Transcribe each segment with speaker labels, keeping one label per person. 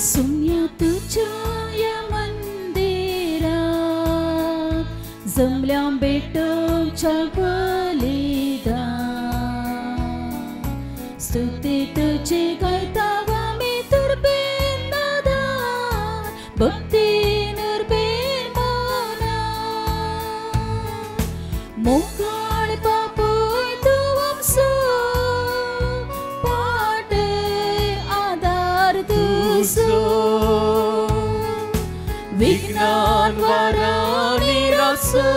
Speaker 1: सुम्या तुझ्या या मंदिरात जमल्या भेटोच्या बलिदान स्तुती तुझी गायतावा मी तुरबेन नादान भक्ती निर्बेन मना मोकाळ पापोय तू आमचो पाटे आधार तुझो विज्ञान वाराणी रसो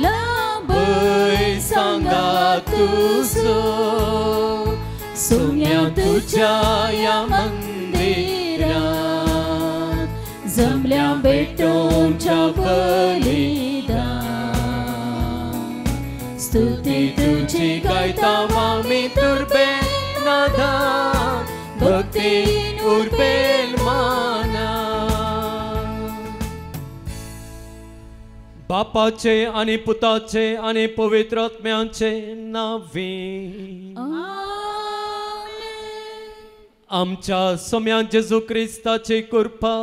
Speaker 1: लाभय सांगा तुझो सोन्या तुझ्या या मंदिरात जमल्या भेटोंच्या बलिदान स्तुती तुझी गायतावा मी तुरबेन नादान भक्तीन उरबेन माना
Speaker 2: बापाचे आणि पुताचे आणि पवित्र आत्म्याचे नावे आमच्या सोम्या जेजू क्रिस्ताची कृपा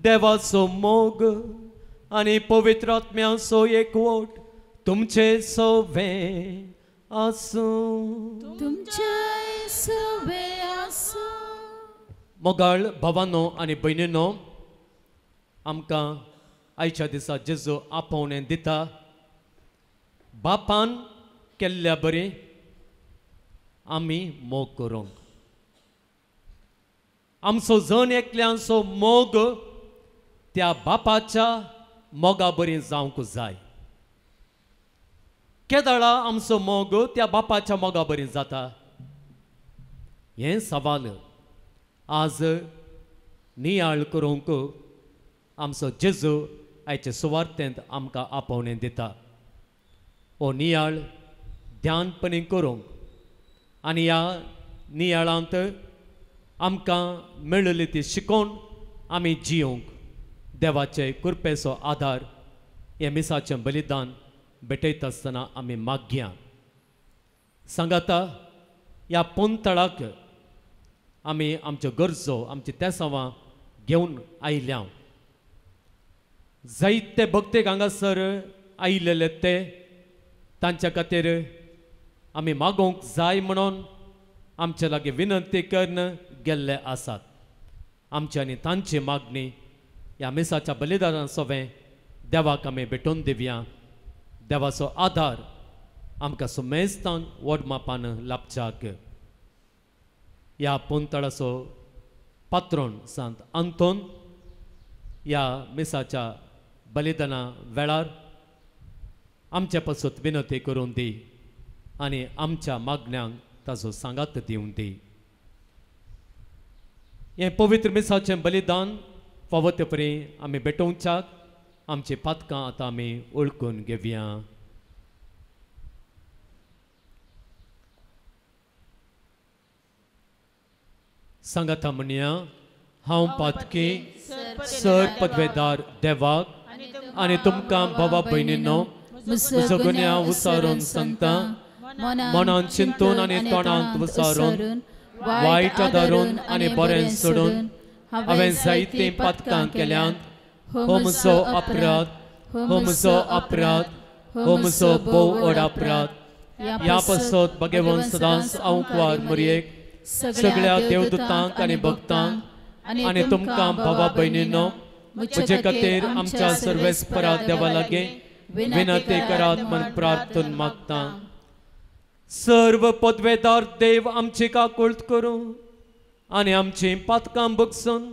Speaker 2: देवाचो मोग आणि पवित्र आत्म्याचो एकवट तुमचे सोवे आसूं मोगाळ भावांनो आणि भयणींनो आमकां आयच्या दिसा जेजू आपोवणें दिता बापान केल्ल्या बरी आमी मोग करूंक आमचो जण एकल्यांचो मोग त्या बापाच्या मोगा बरी जावंक जाय केदाळा आमचो मोग त्या बापाच्या मोगा बरी जाता हें सवाल आज नियाळ करूंक आमचो जेजू आयचे सुवार्थेंत आमकां आपोवणें दिता हो नियाळ ध्यानपणी करूंक आनी ह्या नियाळांत आमकां मेळिल्ली ती शिकोवन आमी जियोंक देवाचे कृपेचो आधार हे मिसाचें बलिदान भेटयत आसतना आमी मागया सांगाता ह्या पोंतळाक आमी आमच्यो गरजो आमची तेसांवां घेवन आयल्या जायते भक्तेक हांगासर आयिल्ले ते तांच्या खातीर आमी मागोवंक जाय म्हणून आमचे लागीं विनंती करून गेल्ले आसात आमची आनी तांची मागणी ह्या मिसाच्या बलिदानां सवें देवाक आमी भेटोवन दिवया देवाचो आधार आमकां सुमेस्तान व्हड मापान लाभच्याक ह्या पोंतळाचो पात्रोण सांत आंतोन ह्या मिसाच्या बलिदाना वेळार आमचे पासून विनंती करून दी आनी आमच्या मागण्यांक ताचो सांगात दिवून दी हें पवित्र मिसाचें बलिदान फावो ते परी आमी भेटोवच्याक आमची पातकां आतां आमी ओळखून घेवया सांगाता म्हणया हांव पातकी सर पदवेदार देवाक आनी तुमकां भावा भयणींनो म्हजो गुन्यांव विचारून सांगता मनान चिंतून आनी तोंडांत विचारून वायट धरून आनी बरें सोडून हांवें जायतीं पातकां केल्यांत हो म्हजो अपराध हो म्हजो अपराध हो म्हजो भोव व्हड अपराध ह्या पासत भगवान सदांच आंवकवार मरयेक सगळ्या देवदूतांक आनी भक्तांक आनी तुमकां भावा भयणींनो म्हजे खातीर आमच्या सर्वेस्परा देवा लागीं विनंती करात म्हण प्रार्थून मागता सर्व पदवेदार देव आमची काकूळट करूं आनी आमची पातकां बगसून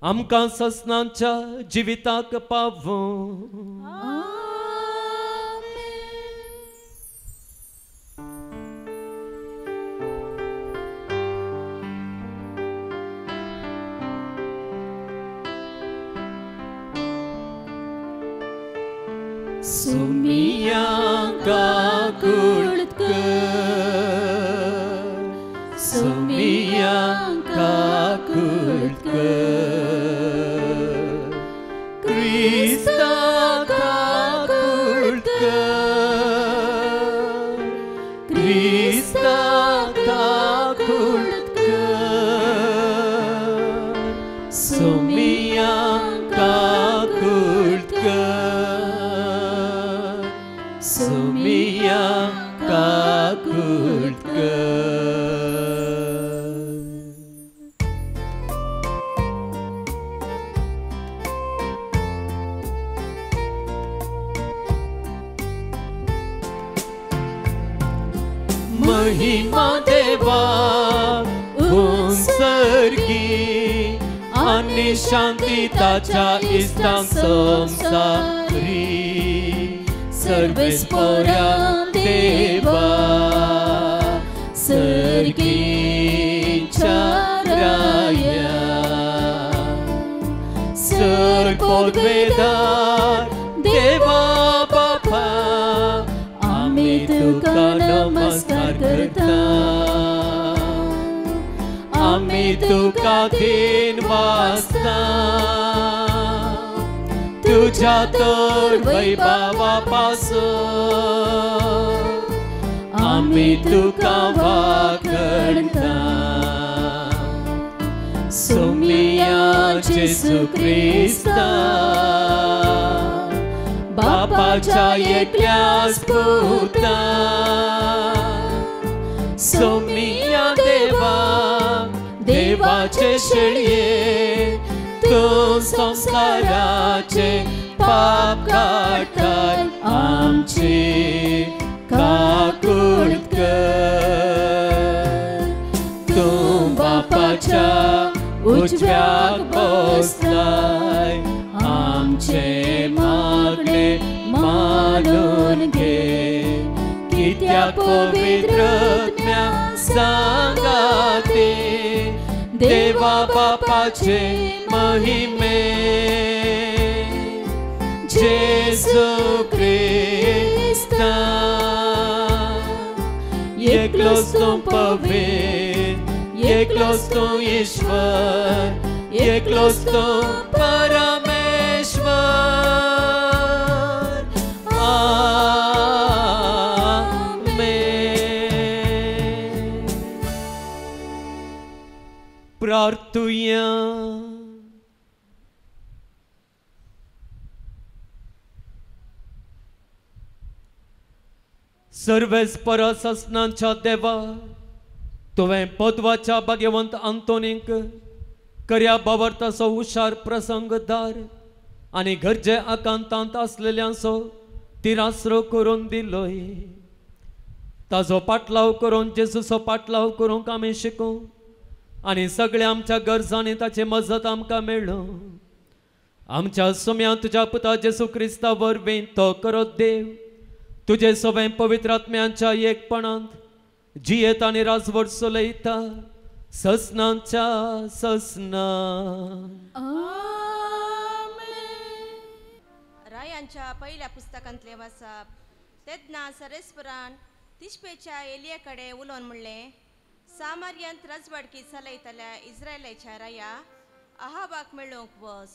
Speaker 2: आमकां ससनांच्या जिविताक पावूं सुमिया काकूळट कर सुमिया काकूळट कर क्रिस्ता काकूळट कर क्रिस्ता काकूळट कर सोमिया काकुळकर. महिमा देवा उंसर्गी आणि शांती ताच्या इष्टांक संसारी सर्वेस्परा देवा सर्गीच्या राया सर्वोद्वेदार देवा बापा आम्ही तुका नमस्कार करता. आम्ही तुका दिन वाजता तुझ्या तर वैभवापासून आम्ही तुका वाकडता. सोमिया जेसू ख्रिस्ता बापाच्या एकल्याच पुता सोमिया देवा देवाचे शेळये तू संसाराचे पाप काढताय आमचे काकुळकर. तू बापाच्या उजव्याक बसलाय आमचे मागणे मानून घे. कित्याक पवित्र आत्म्या सांगाते देवा बापाचे महिमे. जेसू ख्रिस्ता एकलोच तू पवित्र एकलोच तू ईश्वर एकलोच तू परमेश्वर. प्रार्थुया. सर्वेस्पर सस्नांच्या देवा तुवें पदवाच्या भाग्यवंत आंतोनीक कर्या बाबरताचो हुशार प्रसंगदार आनी गरजे आकांतांत आसलेल्यांचो तिरास्रो करून दिलोय. ताजो पाटलाव करून जेजूचो पाटलाव करूंक आमी शिकूं आनी सगळ्या आमच्या गरजांनी ताची मजत आमकां मेळ्ळो. आमच्या सुम्या तुज्या पुता जेसू क्रिस्ता वरवीं तो करत देव तुजे सगळे पवित्र आत्म्यांच्या एकपणांत जियेत आनी राजवट चलयता ससनांच्या ससना.
Speaker 3: रायांच्या पहिल्या पुस्तकांतले वाचप. तेदना सरेस्परान तिश्पेच्या एलिये कडेन उलोवन म्हणलें सामार्यांत राजवाडकी चलयतल्या इस्रायलाच्या राया अहाबाक मेळोवंक वच.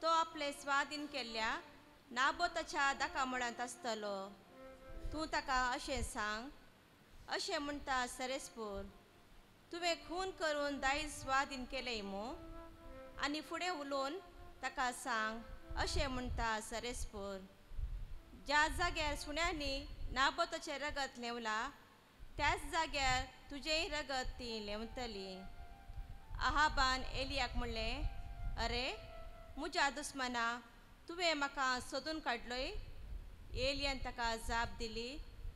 Speaker 3: तो आपले स्वाधीन केल्ल्या नाबोताच्या दाकामळांत आसतलो. तूं ताका अशें सांग अशें म्हणटा सरेस्पूर तुवें खून करून दायज स्वाधीन केलें मू. आनी फुडें उलोवन ताका सांग अशें म्हणटा सरेस्पूर ज्या जाग्यार सुण्यांनी नाबोताचें रगत लेवला त्याच जाग्यार तुजेय रगत ती लेवतली. अहाबान एलियाक म्हणलें अरे म्हज्या दुस्मना तुवें म्हाका सोदून काडलोय. एलियान ताका जाप दिली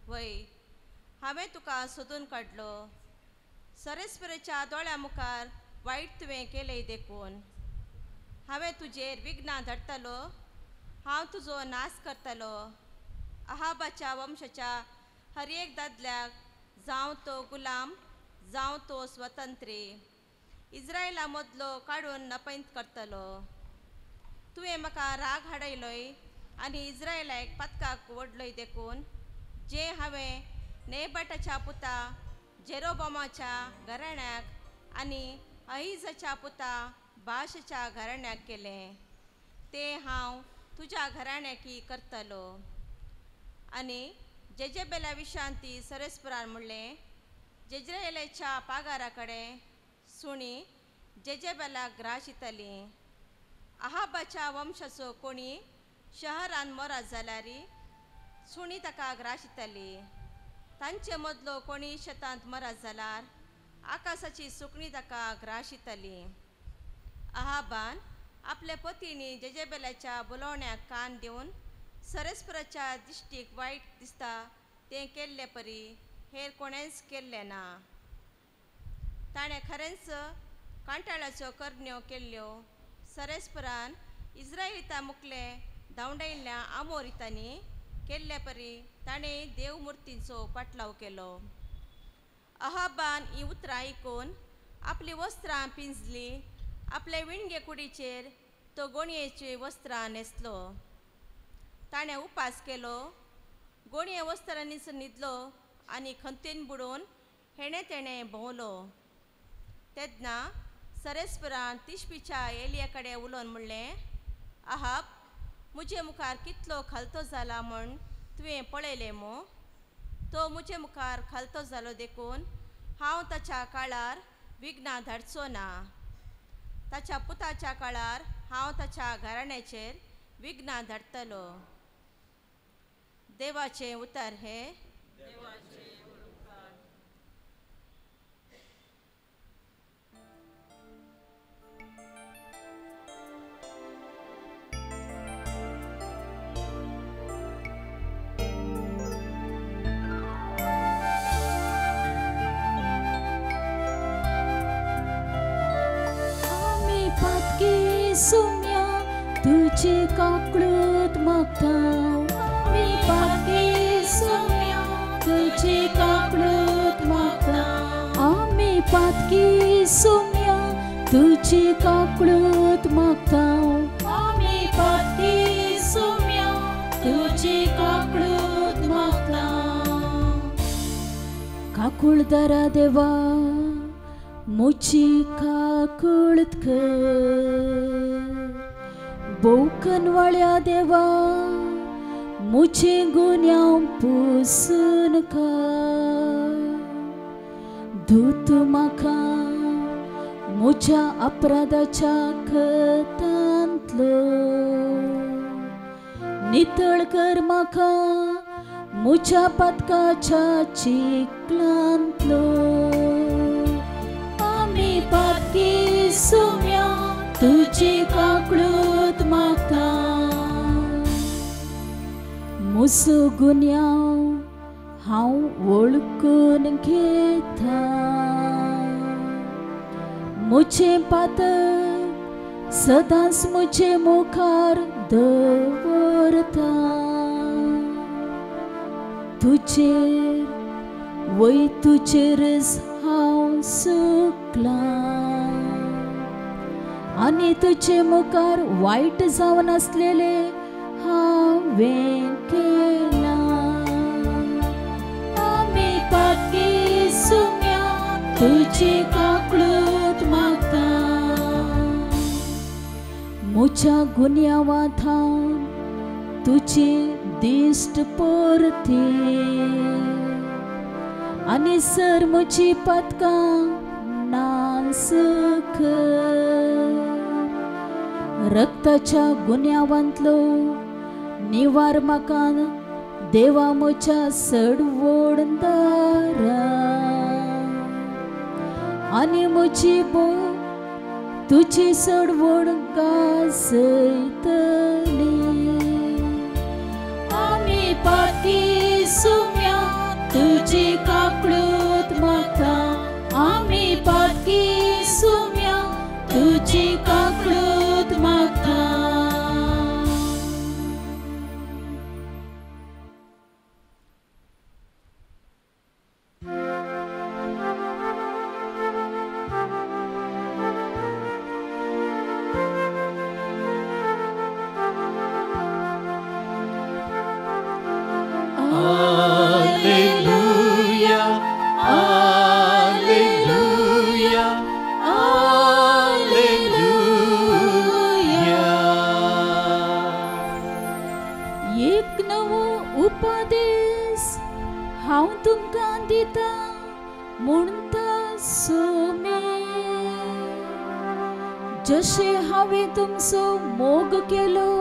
Speaker 3: वय हांवें तुका सोदून काडलो. सरेस्परेच्या दोळ्या मुखार वायट तुवें केलें देखून हांवें तुजेर विघ्नां धाडटलो. हांव तुजो नाश करतलो. अहाबाच्या वंशाच्या हर एक दादल्याक जावं तो गुलाम जावं तो स्वतंत्री इस्रायला मदलो काडून नपैत करतलो. तुवें म्हाका राग हाडयलोय आनी इस्रायलाक पथकाक ओडलोय देखून जे हांवें नेबाटाच्या पुता जेरोबोमाच्या घराण्याक आनी अहिजाच्या पुता बाशाच्या घराण्याक केलें ते हांव तुज्या घराण्याकी करतलो. आनी जेजेबेला विशांती सरेस्परान म्हणलें जेजरेलाच्या पागारा कडेन सुणी जेजेबेलाक ग्राशितली. अहाबाच्या वंशाचो कोणी शहरान मोरात जाल्यार सुणी ताका ग्राशितली तांचे मदलो कोणी शेतांत मरत जाल्यार आकाशाची सुकणी ताका ग्राशितली अहाबान आपल्या पतीनी जेजेबेलाच्या बुलोवण्याक कान दिवन सरस्पराच्या दिश्टीक वायट दिसता तें केल्ले परी हेर कोणेंच केल्लें ना ताणें खरेंच कांटाळाच्यो करण्यो केल्ल्यो सरस्परान इस्रायलिता मुखले धांवडायिल्ल्या आमोरितांनी केल्ले परी ताणें देव मुर्तींचो पाटलाव केलो अहाबान ही उतरां आयकून आपली वस्त्रां पिंजली आपले विणगे कुडीचेर तो गोणयेची वस्त्रां न्हेसलो ताणें उपास केलो गोणये वस्त्रांनीच न्हिदलो आनी खंतीन बुडून हेणे तेणें भोंवलो तेन्ना सरस्परान तिश्बीच्या एलिये कडेन उलोवन म्हणलें अहाब म्हजे मुखार कितलो खालतो जाला म्हूण तुवें पळयलें मो तो म्हजे मुखार खालतो जालो देखून हांव ताच्या काळार विघ्नां धाडचो ना ताच्या पुताच्या काळार हांव ताच्या घराण्याचेर विघ्नां धाडटलो देवाचें उतर हे
Speaker 4: सुम्या तुझे काकळूत मागता मी पातकी सुम्या तुझे काकळूत मागता आम्ही पातकी सुम्या तुझे काकळूत मागता आम्ही पातकी सुम्या तुझे काकळूत मागता काकुळ दरा देवा मुझी काकुळत बोकन वाळ्या देवा मुझे गुन्यांव पुसून धूत म्हाका मुझ्या अपराधाच्या खतांतलो नितळ कर म्हाका मुझ्या पातकाच्या चिखलांतलो आम्ही पातकी सुम्या तुझी काकळूत मागता मुसो गुन्यांव हांव वळखून घेता मुझे पातक सदांच मुझे मुखार दवरता तुजेर वय तुजेरच हांव सुकला आनी तुजे मुखार वायट जावन आसलेले हांवें केला आमी पातकी सुम्या तुजी काकळूत मागता म्हज्या गुन्यांवांत हांव तुजी दिश्ट परते आनी सर म्हजी पातकां नास कर रक्ताच्या गुन्यांवांतलो निवार म्हाका देवा म्हज्या सडवड दारा आनी म्हजी बो तुजी सडवड गाजयतली आमी पातकी सुम्या तुजी काकळूत मागता आमी पातकी सुम्या तुजी काकळूत मागता जशे हांवें तुमचो मोग केलो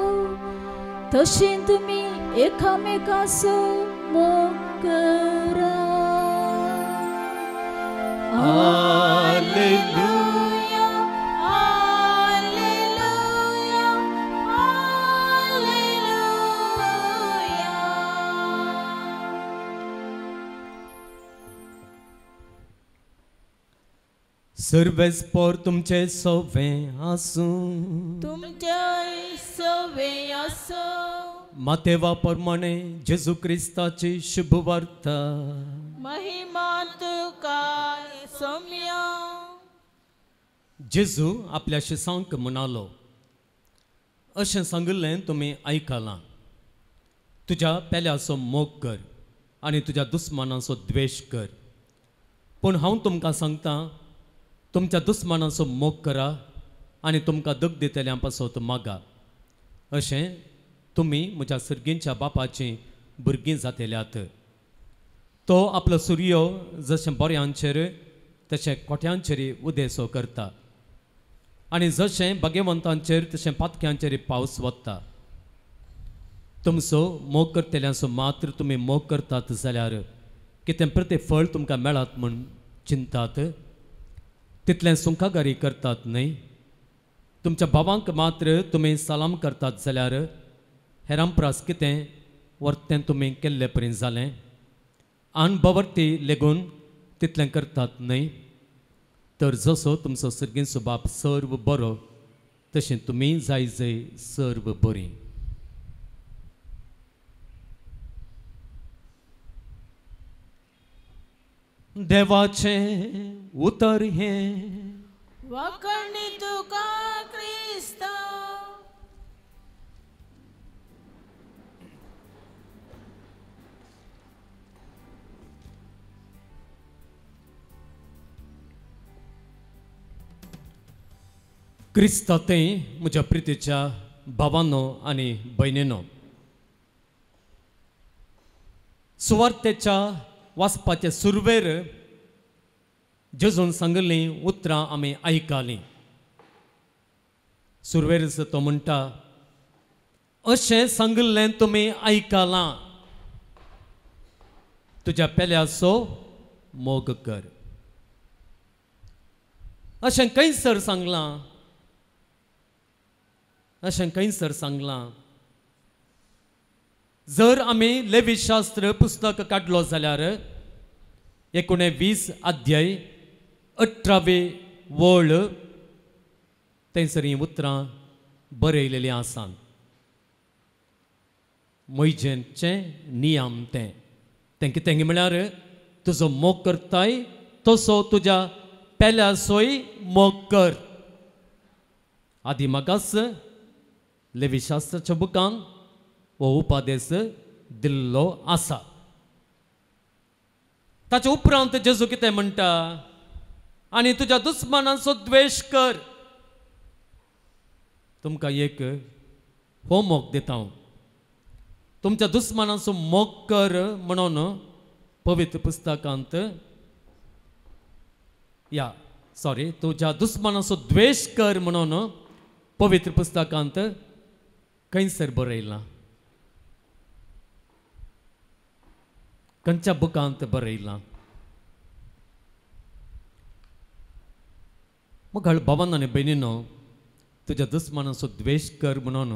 Speaker 4: तशें तुमी एकामेकासो मोग करा.
Speaker 2: Hallelujah,
Speaker 4: hallelujah, hallelujah.
Speaker 2: सर्वेस्पर तुमचे सवे आसूं.
Speaker 4: तुमच्या सवे असो.
Speaker 2: मातेवा प्रमाणे जेजू क्रिस्ताची शुभ वार्ता.
Speaker 4: महिमा तुकाय सौम्या.
Speaker 2: जेजू आपल्या शिसांक म्हणालो, अशें सांगिल्लें तुमी आयकलां, तुज्या पेल्याचो मोग कर आनी तुज्या दुस्मानाचो द्वेश कर. पूण हांव तुमकां सांगतां, तुमच्या दुस्मानाचो मोग करा आनी तुमकां दूख दितल्यां पासत मागा. अशें तुमी म्हज्या सर्गींच्या बापाचीं भुरगीं जातल्यात. तो आपलो सूर्य जशें बऱ्यांचेर तशें कोट्यांचेर उदेसो करता आनी जशें भाग्यवंतांचेर तशें पातक्यांचेर पावस वता. तुमचो मोग करतल्यांचो मात्र तुमी मोग करतात जाल्यार कितें प्रतिफळ तुमकां मेळत म्हूण चिंतात. तितलें सुखाकारी करतात न्हय. तुमच्या भावांक मात्र तुमी सलाम करतात जाल्यार हेरां परस कितें वर्तें तुमी केल्ले पर्यंत जालें. अणभवर्ती लेगून तितलें करतात न्हय. तर जसो तुमचो सर्गीचो बाप सर्व बरो तशें तुमी जाय जय सर्व बरीं. देवाचें उतर हें
Speaker 4: वखणी तुका क्रिस्त.
Speaker 2: क्रिस्तांतय म्हज्या प्रितीच्या भावांनो आनी भयणींनो, सुवार्तेच्या वाचपाचे सुरवेर जेजून सांगिल्लीं उतरां आमी आयकलीं. सुरवेर तो म्हणटा, अशें सांगिल्लें तुमी आयकलां, तुज्या पेल्याचो मोग कर. अशें खंयसर सांगलां, अशें खंयसर सांगलां. जर आमी लेवीशास्त्र पुस्तक काडलो जाल्यार 19 अध्याय 18वी वळ थंयसर हीं उतरां बरयलेलीं आसात. मोइजेचें नियम तें कितें म्हळ्यार तुजो मोग करताय तसो तुज्या पेल्याचोय मोग कर. आदी मागास लेवीशास्त्राच्या बुकान हो उपादेश दिल्लो आसा. ताच्या उपरांत जेजू कितें म्हणटा, आनी तुज्या दुस्मानाचो द्वेश कर. तुमकां एक होमवर्क दिता हांव. तुमच्या दुस्मानाचो मोग कर म्हणून पवित्र पुस्तकांत तुज्या दुस्मानाचो द्वेश कर म्हणून पवित्र पुस्तकांत खंयसर बरयलां. खंयच्या बुकांत बरयलां. मग भावांनो आनी भयणींनो, तुज्या दुस्मानाचो द्वेश कर म्हणून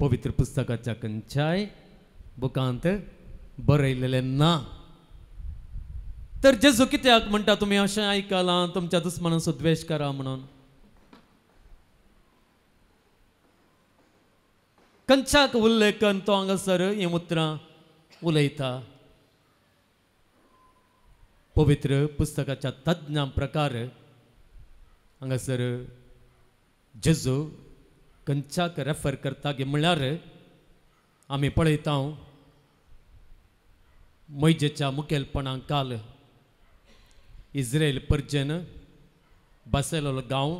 Speaker 2: पवित्र पुस्तकाच्या खंयच्याय बुकांत बरयलेलें ना. तर जेजू कित्याक म्हणटा तुमी अशें आयकलां तुमच्या दुस्मानाचो द्वेश करा म्हणून? खंयच्याक उल्लेखन तो हांगासर हीं उतरां उलयता? पवित्र पुस्तकाच्या तज्ञां प्रकार हांगासर जेजू खंयच्याक रेफर करता गे म्हळ्यार आमी पळयता मोइजेच्या मुखेलपणा काल इस्रायल परजेन बसयलेलो गांव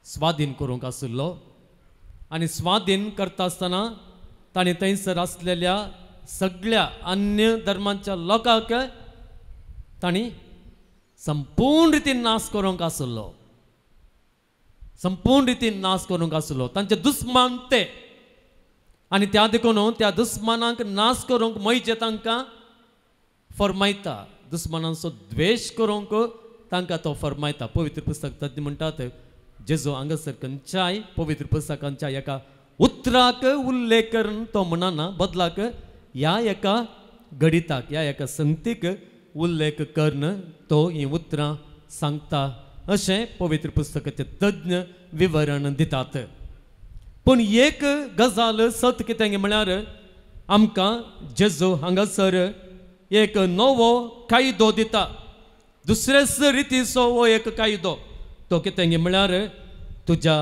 Speaker 2: स्वाधीन करूंक आशिल्लो आनी स्वाधीन करता आसतना ताणें थंयसर आसलेल्या सगळ्या अन्य धर्मांच्या लोकांक ताणी संपूर्ण रितीन नाश करूंक आशिल्लो. संपूर्ण रितीन नाश करूंक आशिल्लो. तांचे दुस्मान ते आनी त्या देखून त्या दुस्मानांक नाश करूंक मैजे तांकां फरमायता दुस्मानांचो द्वेश करूंक तांकां तो फरमायता पवित्र पुस्तक तज्ञ म्हणटात जेजू हांगासर खंयच्याय पवित्र पुस्तकांच्या एका उतराक उल्लेख करून तो म्हणना बदलाक ह्या एका गणिताक ह्या एका संगतीक उल्लेख करून तो ही उतरां सांगता अशें पवित्र पुस्तकाचे तज्ञ विवरण दितात पूण एक गजाल सत कितें म्हळ्यार आमकां जेजू हांगासर एक नवो कायदो दिता दुसरेच रितीचो हो एक कायदो तो कितें म्हळ्यार तुज्या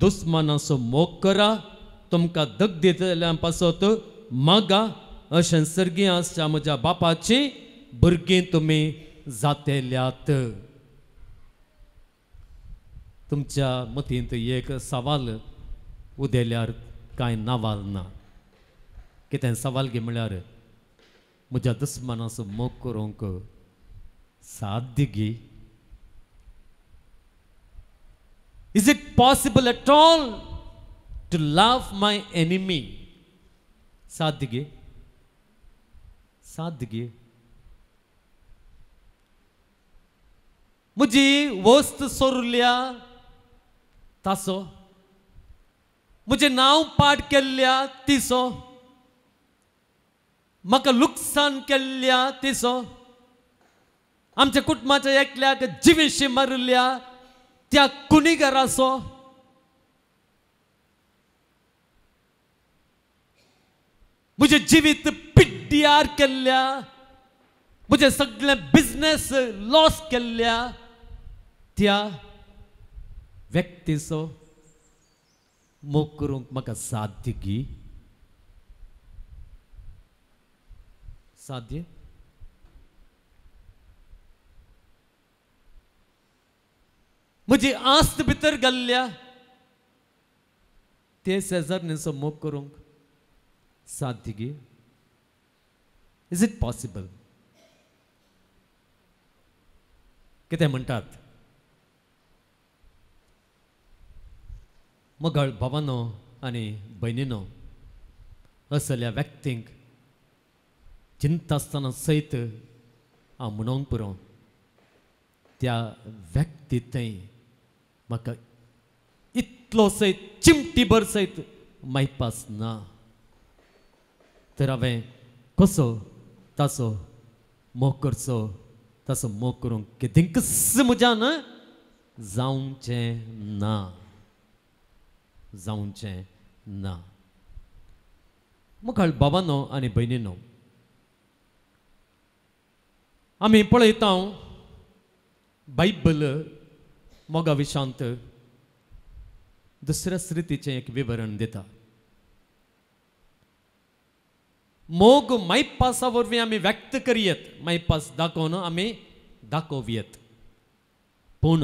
Speaker 2: दुस्मानाचो मोग करा तुमकां दग दितल्या पासत मागा अशें सर्गी आसच्या म्हज्या बापाची भुरगीं तुमी जातेल्यात तुमच्या मतींत एक सवाल उदेल्यार कांय नावाल ना कितें सवाल घे म्हळ्यार म्हज्या दुस्मानाचो मोग करूंक साध्य गी Is it possible at all to love my enemy? साध्य गे साध्य गे म्हजी वस्त सोरल्या तासो म्हजें नांव पाड केल्ल्या तिसो म्हाका लुकसाण केल्ल्या तिसो आमच्या कुटुंबाच्या एकल्याक जिवीशी मारल्या त्या कुणीगराचो म्हजें जिवीत पिड्ड्यार केल्ल्या म्हजें सगळें बिझनेस लॉस केल्ल्या त्या व्यक्तीचो मोग करूंक म्हाका साध्य गी साध्य म्हजी आस्त भितर घाल्ल्या ते शेजारणीचो मोग करूंक साध्य गी इज इट पॉसिबल कितें म्हणटात मोगाळ भावानो आनी भयणीनो असल्या व्यक्तींक चिंता आसतना सयत हांव म्हणूंक पुरो त्या व्यक्ती थंय म्हाका इतलो सयत चिमटी भर सयत मायपास ना तर हांवें कसो ताचो मोग करचो ताचो मोग करूंक केदींकच म्हज्यान जावचें ना जावचें ना मुखार बाबानो आनी भयणीनो आमी पळयता बायबल मोगा विशांत दुसऱ्या रितीचें एक विवरण दिता मोग मायपासा वरवीं आमी व्यक्त करियत मायपास दाखोवन आमी दाखोवयत पूण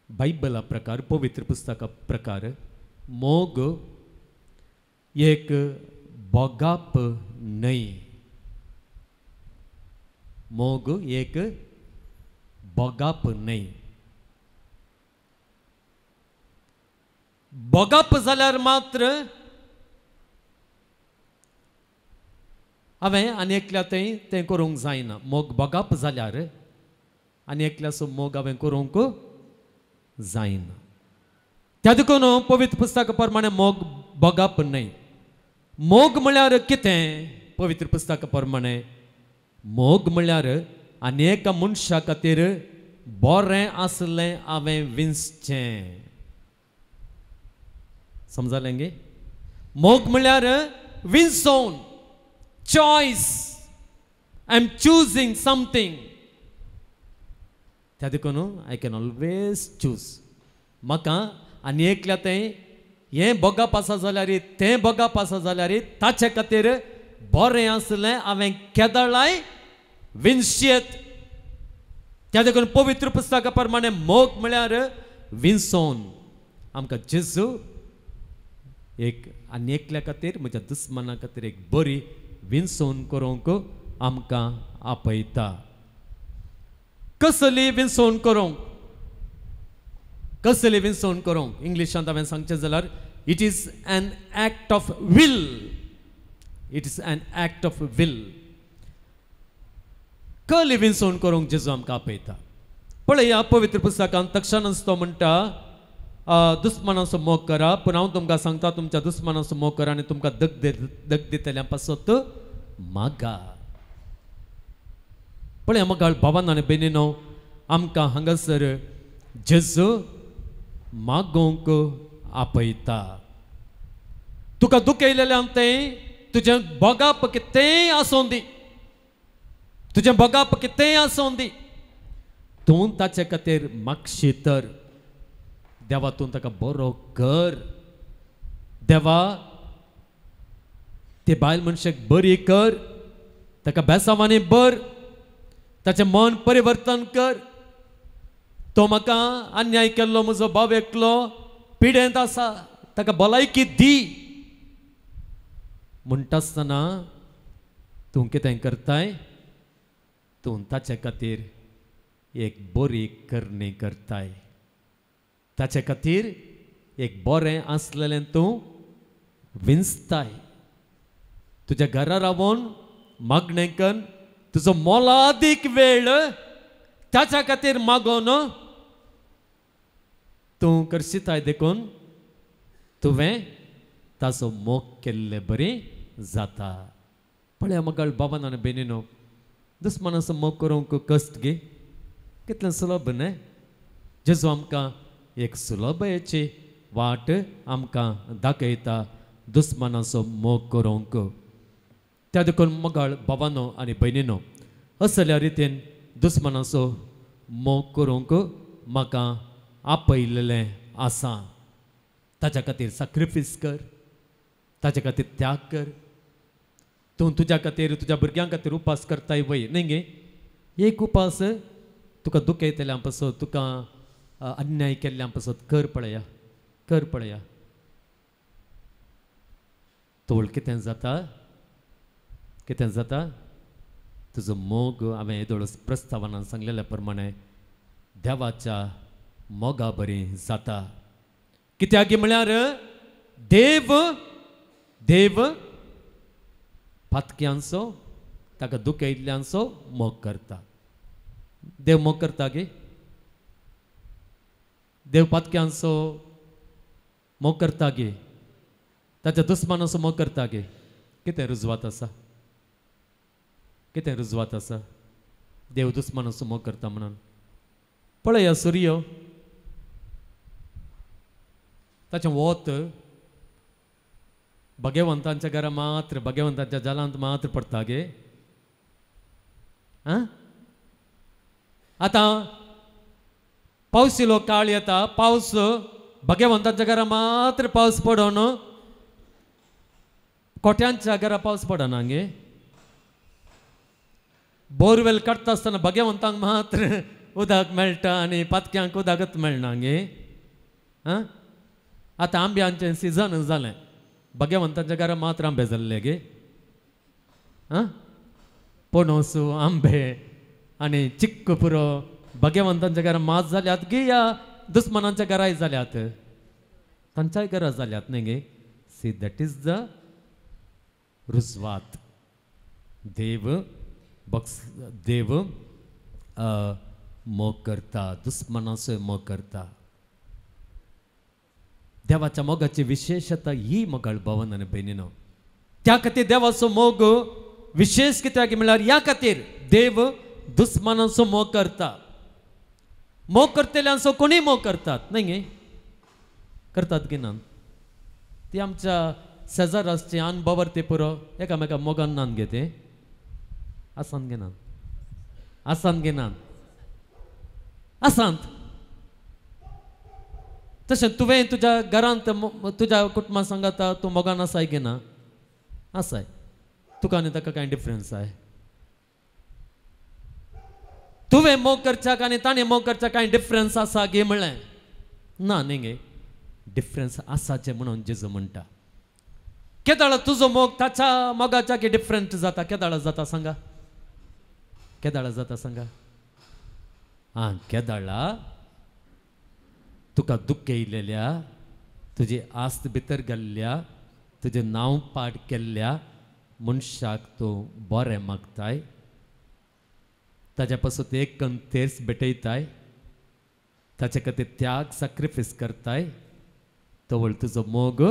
Speaker 2: बायबला प्रकार पवित्र पुस्तका प्रकार मोग एक बोगाप न्हय मोग एक बोगाप न्हय बोगाप जाल्यार मात्र हांवें आनी एकल्या थंय तें करूंक जायना मोग बोगाप जाल्यार आनी एकल्याचो मोग हांवें करूंक जायना त्या देखून पवित्र पुस्तका प्रमाणे मोग बोगाप न्हय मोग म्हळ्यार कितें पवित्र पुस्तका प्रमाणे मोग म्हळ्यार आनी मनशा खातीर बरें आसलें हांवें विंचचें समजलें गे मोग म्हळ्यार विंचोवन choice I am choosing something त्या देखून आय कॅन ऑलवेज चूज म्हाका आनी एकल्या तें हें बोगाप आसा जाल्यार तें बोगाप आसा जाल्यार ताचे खातीर बरें आसलें हांवें केदळाय विंचयत त्या देखून पवित्र पुस्तका प्रमाणे मोग म्हळ्यार विंचोवन आमकां जेजू एक आनी एकल्या खातीर म्हज्या दुस्माना खातीर एक बरी विंचोवन करूंक आमकां आपयता कसली विंचोवन करूंक इंग्लिशांत हांवें सांगचें जाल्यार It is an act of will. It is an act of will. Living सोन करूंक जेजू आमकां आपयता. पळया पवित्र पुस्तकांत तक्षणच तो म्हणटा दुस्मनाचो मोग करा, पूण हांव तुमकां सांगता तुमच्या दुस्मनाचो मोग करा आनी तुमकां दग दितल्या पासत मागा. पळया मगाळ भावान आनी भयणीनो, आमकां हांगासर जेजू मागोवंक आपयता. तुका दुख येयलेलें तें तुजें बोगाप कितेंय आसूं दी, तुजें बोगाप कितेंय आसूं दी, तूं ताचे खातीर मागशी तर देवा तूं ताका बरो कर. देवा ते बायल मनशाक बरी कर, ताका बेसावांनी भर, ताचें मन परिवर्तन कर. तो म्हाका अन्याय केल्लो म्हजो भाव एकलो पिडेंत आसा, ताका भलायकी दी म्हणटा आसतना तूं कितें करताय? तूं ताचे खातीर एक बरी करणी करताय. ताचे खातीर एक बरें आसलेलें तूं विंचताय. तुज्या घरा रावून मागणें कर, तुजो मोलादीक वेळ ताच्या खातीर मागोन तूं करशिताय देखून तुवें ताचो मोग केल्ले बरी जाता. पळया मगाळ बाबान आनी भयणीनो, दुस्मनाचो मोग करूंक कश्ट घे कितलें सुलभ न्हय. जेजू आमकां एक सुलभयेची वाट आमकां दाखयता दुस्मनाचो मोग करूंक. त्या देखून मगाळ बाबानो आनी भयणीनो, असल्या रितीन दुस्मनाचो मोग करूंक म्हाका आपयलेलें आसा. ताच्या खातीर सॅक्रिफायस कर, ताचे खातीर त्याग कर. तूं तुज्या खातीर तुज्या भुरग्यां खातीर उपास करताय वय न्ही गे. एक उपास तुका दुख येतल्यां पासत, तुका अन्याय केल्ल्यां पासत कर पळया, कर पळया. तोळ कितें जाता, कितें जाता? तुजो मोग हांवें येदोळस प्रस्तावनान सांगलेल्या प्रमाणे देवाच्या मोगा बरी जाता. कित्याक म्हळ्यार देव देव पातक्यांचो, ताका दुख येयल्ल्यांचो मोग करता. देव मोग करता गे. देव पातक्यांचो मोग करता गे, ताच्या दुस्मानाचो मोग करता गे. कितें रुजवात आसा? कितें रुजवात आसा? देव दुस्मानाचो मोग करता म्हणून. पळया सूर्य, ताचें वत भगवंतांच्या घरा मात्र, भगवंतांच्या जलांत मात्र पडटा गे. आतां पावस इलो काळ येता, पावस भगवंतांच्या घरा मात्र पावस पडोन कोट्यांच्या घरा पावस पडना गे. बोरवेल काडटा आसतना भगवंतांक मात्र उदक मेळटा आनी पातक्यांक उदकच मेळना गे. आतां आंब्यांचें सिजन जालें, भगवंताच्या घरा मात्र आंबे जाल्ले गे. पणस, आंबे आनी चिक्क पुरो भगवंतांच्या घरा मात जाल्यात गे, या दुस्मनांच्या घराय जाल्यात, तांच्याय घरा जाल्यात न्ही गे. सी दॅट इज द रुजवात. देव मोग करता, दुस्मनाचो मोग करता. देवाच्या मोगाची विशेषता ही मोगाळ भावन आनी भयणीनो. त्या खातीर देवाचो मोग विशेष कित्याक म्हळ्यार ह्या खातीर देव दुस्मनाचो मोग करता. मोग करतल्यांचो कोणी मोग करतात न्ही गे. करतात की ना? ती आमच्या शेजाराची अनबवर ते पुरो एकामेका मोगान नान गे. ते आसान घेनात, आसान घेनात, आसांत. तशें तुवें तुज्या घरांत तुज्या कुटुंबा सांगाता तूं मोगान आसाय घेना, आसाय. तुका आनी ताका कांय डिफरन्स आय? तुवें मोग करच्याक आनी ताणें मोग करच्याक कांय डिफरन्स आसा गे म्हणलें ना न्ही गे. डिफरन्स आसाचें म्हणून जेजू म्हणटा. केदाळ तुजो मोग ताच्या मोगाच्या की डिफरंट जाता? केदाळ जाता सांगा, केदाळ जाता सांगा. केदाळा तुका दुख येयलेल्या तुजी आस्त भितर गेल्ल्या तुजें नांव पाठ केल्ल्या मनशाक तूं बरें मागताय ताच्या पासून एक कण तेर्स भेटयताय ताचे खातीर त्याग सॅक्रिफायस करताय तो तुजो मोग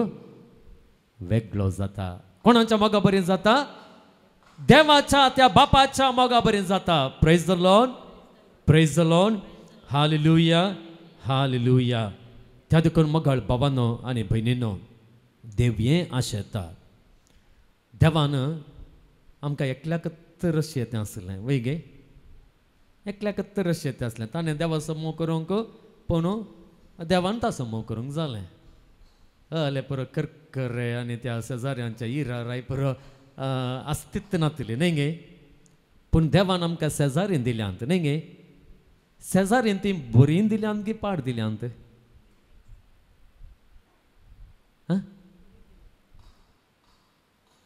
Speaker 2: वेगळो जाता कोणाच्या मोगा बरें जाता देवाच्या त्या बापाच्या मोगा बरें जाता praise the Lord hallelujah hallelujah त्या देखून मोगाळ बाबांनो आनी भयणींनो देव हें आशेता देवान आमकां एकल्याकच रस येतें आसलें वय गे एकल्याकच रस येतें आसलें ताणें देवा समोर करूंक पूण देवान ता समोर करूंक जालें हले पुरो करकरे आनी त्या शेजाऱ्यांच्या इरा राय पुरो अस्तित्व नातलें न्ही गे पूण देवान आमकां शेजारीन दिल्यांत न्ही गे शेजारीन ती बरी दिल्यांत की पाड दिल्यांत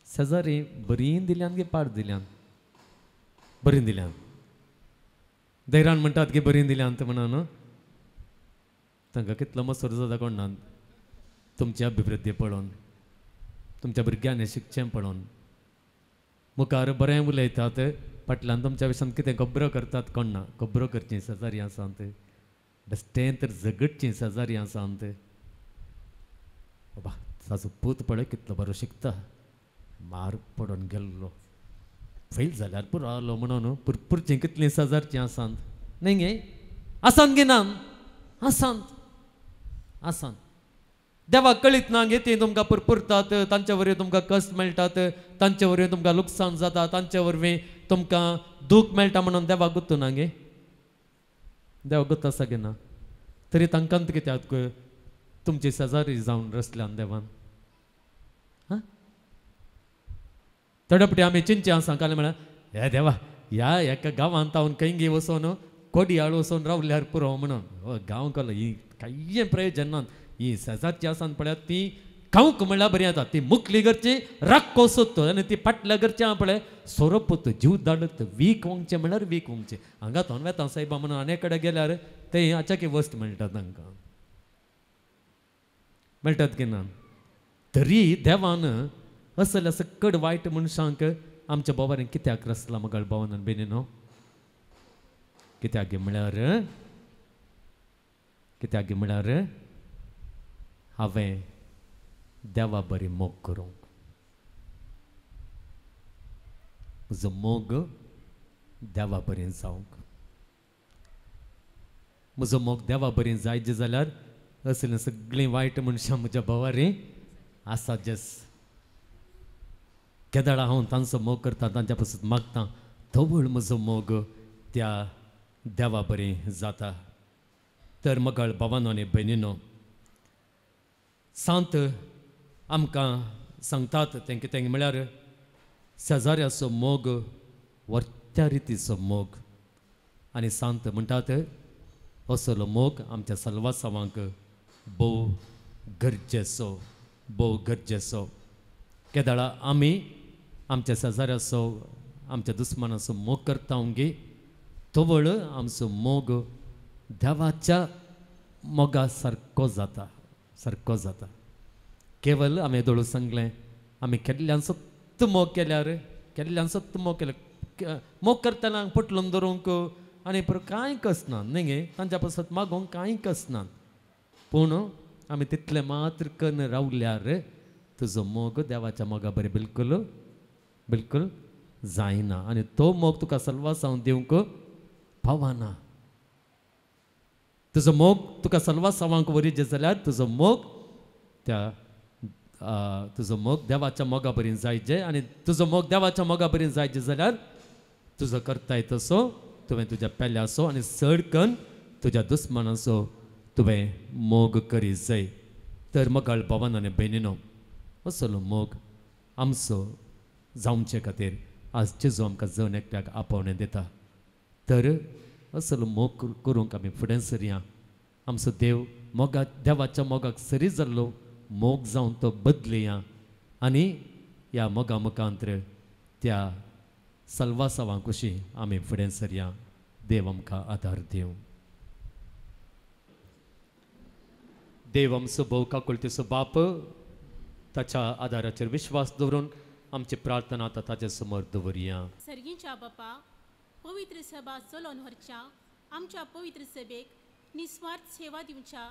Speaker 2: शेजारी बरी दिल्यांत की पाड दिल्यांत बरी दिल्यांत दैरान म्हणटात की बरी दिल्यांत म्हणून तांकां कितलो मसूर जाता कोण तुमची अभिवृद्धी पळोवन तुमच्या भुरग्यांनी शिकचें पळोवन मुखार बरें उलयतात फाटल्यान तुमच्या विशयान कितें खबरो करतात कोण ना खबरो करची शेजारी आसात बेश्टें तर झगडची शेजारी आसात बाबा ताजो पूत पळय कितलो बरो शिकता मार पडून गेल्लो फेल जाल्यार पुरो आलो म्हणून पुरपुरची कितलीं शेजारची आसात न्ही गे आसात गे ना आसात आसात देवाक कळीत ना गे ती तुमकां पुरपुरतात तांचे वरवीं तुमकां कश्ट मेळटात तांचे वरवीं तुमकां लुकसाण जाता तांचे वरवीं तुमकां दूख मेळटा म्हणून देवाक गुर्तू ना गे देवाक गुर्त आसा गे ना तरी तांकांत कित्याक तुमची शेजारी जावन रचल्यान देवान तडपटी आमी चिंचे आसा काले म्हळ्यार हे देवा ह्या एका गांवांत हांव कैंगी वचोन कोडयाळ वचोन रावल्यार पुरो म्हणून गांव कलो ही कांय प्रयोजन ना ही शेजारची आसात पळय ती खावंक म्हणल्यार बरी येता ती मुखली करची राग कोसत आनी ती फाटल्या करची हांव पळय सोरोप जीव धाडत वीक वंगचे म्हणल्यार वीक वंगचे हांगा थोन वेता सायबा म्हणून आनी कडेन गेल्यार ते हाच्या वस्त मेळटा तांकां मेळटात की ना तरी देवान असल्या सकड वायट मनशांक आमच्या बोवारें कित्याक रचला मगाळ भावान बेनीनो कित्याक म्हळ्यार हांवें देवा बरी मोग करूंक म्हजो मोग देवा बरें जावंक म्हजो मोग देवा बरें जायचें जाल्यार असलीं सगळीं वायट मनशां म्हज्या बोवारीं आसा जस केदाळा हांव तांचो मोग करता तांच्या पासून मागता धवळ म्हजो मोग त्या देवा बरें जाता तर मगाळ बाबांनो आनी भयणीनो सांत आमकां सांगतात तें कितें म्हळ्यार शेजाऱ्याचो मोग वर्त्या रितीचो मोग आनी सांत म्हणटात असलो मोग आमच्या सलवासावांक भोव गरजेचो केदाळा आमी आमच्या शेजाऱ्याचो आमच्या दुस्मानाचो मोग करता गे तवळ आमचो मोग देवाच्या मोगा सारको जाता केवल आमी दोळू सांगलें आमी केल्ल्यान सत्त मोग केल्यार मोग करतना फुटलून धरूंक आनी पुरो कांय कसना न्ही गे तांच्या पासत मागोवंक कांय कसना पूण आमी तितलें मात्र करून रावल्यार तुजो मोग देवाच्या मोगा बरें बिलकुल जायना आनी तो मोग तुका सलवासावन दिवंक पावना तुजो मोग तुका सलवासावांक वरीचे जाल्यार तुजो मोग देवाच्या मोगा बरें जायचें आनी तुजो मोग देवाच्या मोगा बरें जायचें जाल्यार तुजो करताय तसो तुवें तुज्या पेल्याचो आनी चड करून तुज्या दुस्मानाचो तुवें मोग करी जाय तर मगाळ भावान आनी भयणीनो असलो मोग आमचो जावचे खातीर आज जेजू आमकां जण एकट्याक आपोवणें दिता तर असलो मोग करूंक आमी फुडें सरया आमचो देव मोगा देवाच्या मोगाक सरी जाल्लो मोग जावन तो बदलया आनी ह्या मोगा मुखांतर त्या सलवासावां कशी आमी फुडें सरया देव आमकां आदार दिवं देव आमचो भोव काकुळतेचो बाप ताच्या आदाराचेर विश्वास दवरून आमची प्रार्थना आतां ताचे समोर दवरया.
Speaker 5: सर्गींच्या बापा पवित्र सभा चलोवन व्हरच्या आमच्या पवित्र सभेक निस्वार्थ सेवा दिवच्या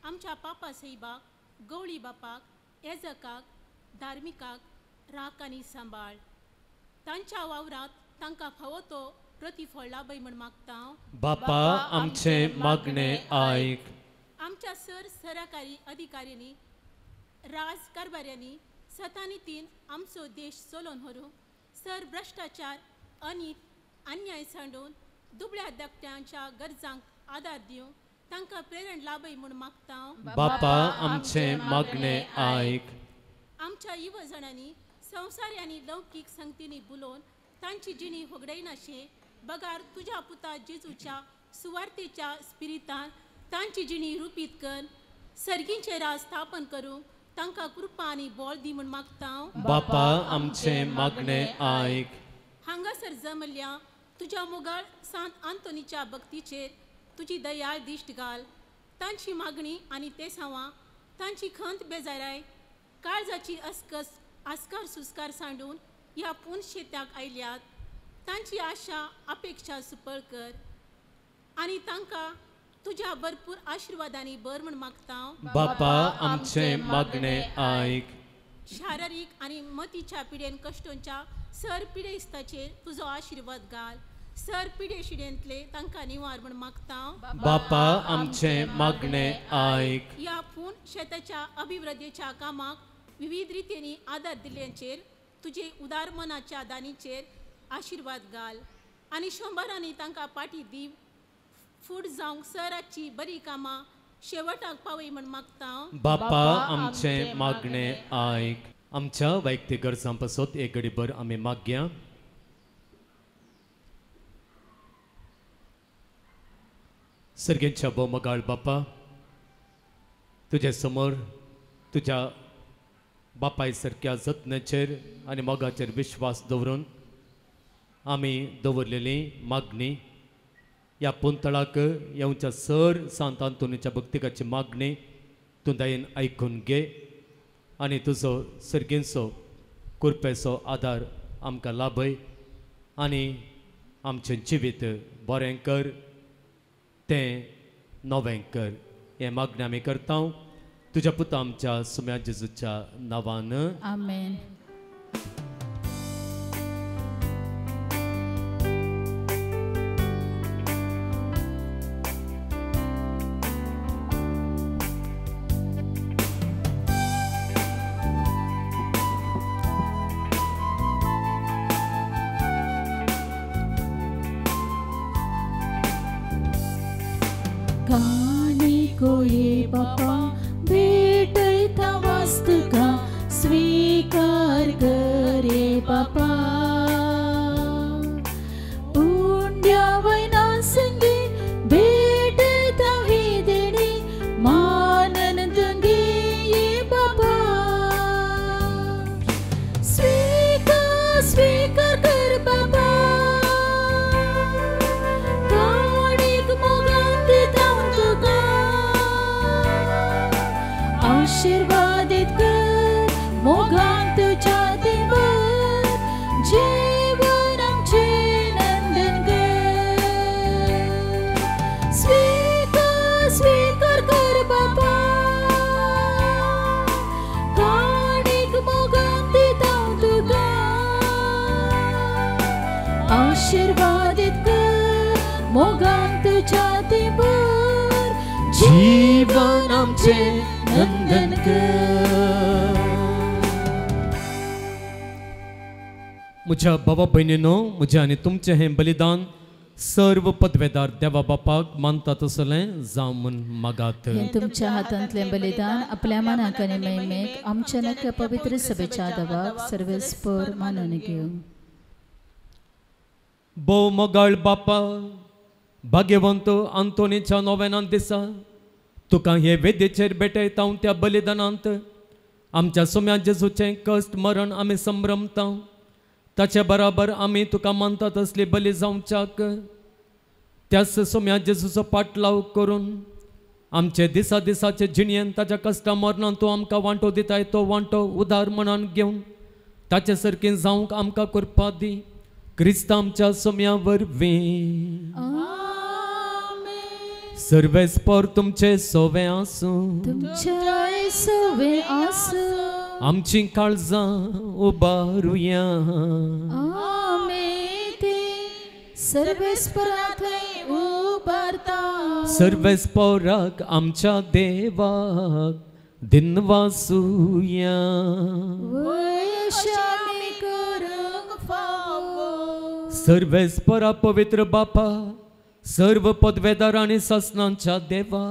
Speaker 5: आमच्या पापा साहिबाक गवळी बापाक येजकाक धार्मिकाक राख आनी सांबाळ. तांच्या वावरांत तांकां फावो तो प्रतिफळ लाभय म्हण मागता.
Speaker 2: बापा आमचे मागणे आयक.
Speaker 5: आमच्या सरकारी अधिकाऱ्यांनी राजकारभाऱ्यांनी सतानितीन आमचो देश चलोवन व्हरूंक भ्रष्टाचार अनीत अन्याय सांडून दुबळ्या धाकट्यांच्या गरजांक आदार दिवंक तांकां प्रेरण लाभय म्हूण मागता.
Speaker 2: बापा आमचे मागणे आयक.
Speaker 5: आमच्या युवजणांनी संवसारी आनी लौकीक संगतींनी बुलोवन तांची जिणी होगडयनाशे बगार तुज्या पुता जेजूच्या सुवार्थेच्या स्पिरितान तांची जिणी रुपीत कर. सर्गींचे राज स्थापन करूंक तांकां कृपा आनी बोळ दी म्हूण मागता.
Speaker 2: बापा आमचे मागणे आयक.
Speaker 5: हांगासर जमल्या तुज्या मुगाळ सांत आंतोनीच्या भक्तीचेर तुजी दयाळ दिश्ट घाल. तांची मागणी आनी ते सावां तांची खंत बेजाराय काळजाची आस्कार सुस्कार सांडून ह्या पूर्ण शेत्याक आयल्यात. तांची आशा अपेक्षा सुपळ कर आनी तांकां तुज्या भरपूर आशिर्वादांनी बर म्हण मागता.
Speaker 2: बापा आमचे मागणे आयक.
Speaker 5: शारिरीक आनी मतीच्या पिडेन कश्टांच्या पिडेस्ताचेर तुजो आशिर्वाद घाल. पिडेशिडेंतले तांकां निवार म्हण मागता.
Speaker 2: बापा आमचे मागणे आयक.
Speaker 5: ह्या पूर्ण शेताच्या अभिवृद्धीच्या कामाक विविध रितींनी आदार दिल्यांचेर तुजे उदार मनाच्या दानीचेर आशिर्वाद घाल आनी शंभरांनी तांकां पाटी दी. फूड जावंक सराची बरी कामां शेवटाक पावय म्हण मागता.
Speaker 2: बापा आमचे मागणे आयक. आमच्या वैयक्तीक गरजां पासत एक घडीभर आमी मागया. सर्गेच्या बोमगाळ बापा तुजे समोर तुज्या बापाय सारक्या जतनाचेर आनी मोगाचेर विश्वास दवरून आमी दवरलेली मागणी ह्या पुंतळाक येवच्या सांत आंतोनीच्या भक्तिकाची मागणी तूं दयेन आयकून घे आनी तुजो सर्गींचो कृपेचो आदार आमकां लाभय आनी आमचें जिवीत बरें कर तें नवें कर. हें मागणी आमी करता तुज्या पुता आमच्या सुम्या जेजूच्या नांवान.
Speaker 4: आमेन. कोये बापा भेटैता वास्तुका स्वीकार करे बापा. पुण्या वैना संगे भेटैता विदेणी मानन दंगे ये बापा. स्वीकार कर बापा. आशीर्वादित कर मोगान तुझ्या देवर जीवन आमचे नंदन कर. स्वीकार कर बापा. काणीक मोगान दिता तुका. आशीर्वादित कर मोगान तुझ्या देवर जीवन आमचे नंदन कर.
Speaker 2: म्हज्या भावा भयणीनो म्हजें आनी तुमचें हें बलिदान सर्व पदवेदार देवा बापाक मानता तसलें जावं म्हूण मागात.
Speaker 4: हें तुमच्या हातांतलें बलिदान आपल्या मनाक आनी महिमेक आमच्या नक्या पवित्र सभेच्या देवाक सर्वेस्पर मानून घेवं.
Speaker 2: भोव मोगाळ बापा भाग्यवंत आंतोनीच्या नोवेनांत दिसा तुका हे वेदेचेर भेटयता त्या बलिदानांत आमच्या सुम्या जेजूचें कश्ट मरण आमी संभ्रमता. ताचे बराबर आमी तुका मानता तसली बली जावच्याक त्याच सुम्या जेजूचो पाटलाव करून आमचे दिसा दिसाचे जिणेन ताच्या कश्टा मरणान तूं आमकां वांटो दिताय तो वांटो उदार मनान घेवन ताचे सारकें जावंक आमकां करपा दी क्रिस्त आमच्या सोम्या वरवीं सर्वेस्पर तुमचे सोवे आसूं
Speaker 4: तुमचे सोवे आसूं
Speaker 2: आमची काळजां उबारुया
Speaker 4: आमेन ते सर्वेस्परा थंय उबारता
Speaker 2: सर्वेस्पराक आमच्या देवाक दिनवासुया
Speaker 4: वयशामी करूंक फावो
Speaker 2: सर्वेस्परा पवित्र बापा सर्व पदवेदार आनी ससनांच्या देवा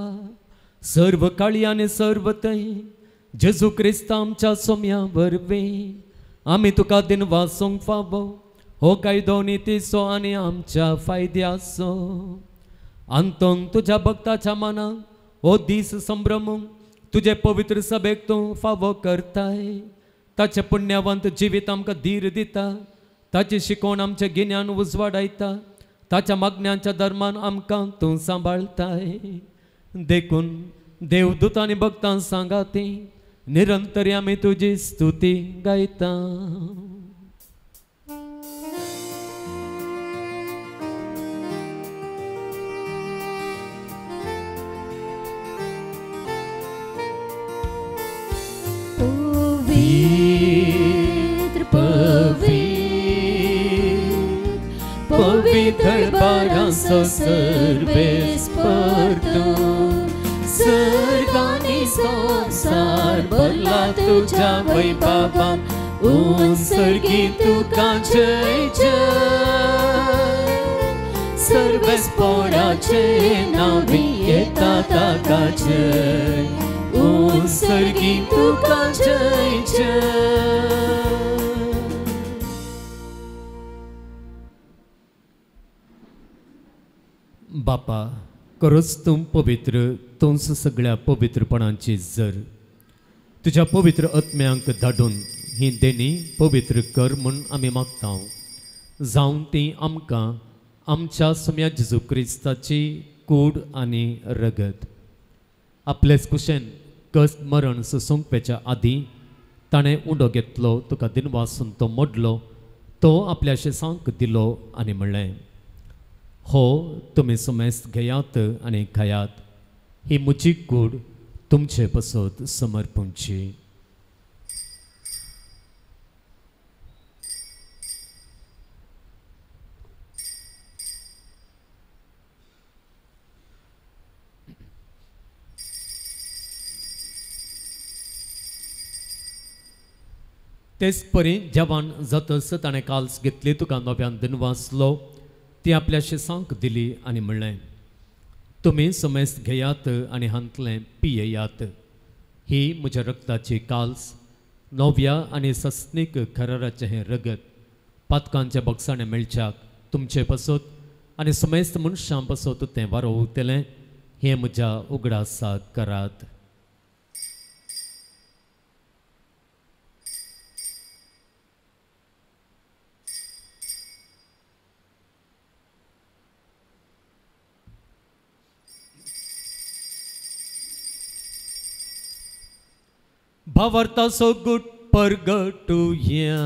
Speaker 2: सर्व काळी आनी सर्व थंय जेजू क्रिस्त आमच्या सोम्या वरवीं आमी तुका दिनवासूंक फावो हो कायदो नितीचो आनी आमच्या फायद्याचो अंतोन तुज्या भक्ताच्या मनाक हो दीस संभ्रमूंक तुजे पवित्र सभेक तूं फावो करताय ताचे पुण्यवंत जिवीत आमकां धीर दिता ताची शिकोवण आमचे गिन्यान उजवाडायता ताच्या मागण्यांच्या धर्मान आमकां तूं सांबाळताय देखून देवदूत आनी भक्तां सांगाती निरंतरी आमी तुजी स्तुती गायता पवित्र बारांचो सर्वेस्पर तूं सर्गांनी संसार भरला तुज्या वैभवान उत्सर्गी तुका जय जय सर्वेस्पराचे नावी येता ताका जय उत्सर्गी तुका जय जय बापा खरोच तूं पवित्र तूंच सगळ्या पवित्रपणांची जर तुज्या पवित्र आत्म्यांक धाडून ही देणी पवित्र कर म्हूण आमी मागता जावं ती आमकां आमच्या सोम्या जेजू क्रिस्ताची कूड आनी रगत आपलेच कुशेन कश्ट मरण सोंपवेच्या आदीं ताणें उंडो घेतलो तुका दिनवासून तो मोडलो तो आपल्या शेसांक दिलो आनी म्हणलें हो तुमी समेस्त घेयात आनी खायात ही म्हजी कूड तुमचे पसत समर्पूंची तेच परी जेवण जातस ताणें काल्स घेतली तुका नव्यान दिनवासलो ती आपल्या शेसांक दिली आनी म्हणलें तुमी समेस्त घेयात आनी हांतलें पियेयात ही म्हज्या रक्ताची काल्स नव्या आनी सस्नीक खराराचें हें रगत पातकांच्या बॉक्साणें मेळच्याक तुमचे पसत आनी समेस्त मनशां पसत तें वारो उरतलें हें म्हज्या उगडासाक करात भावार्था सो गुट परगटुया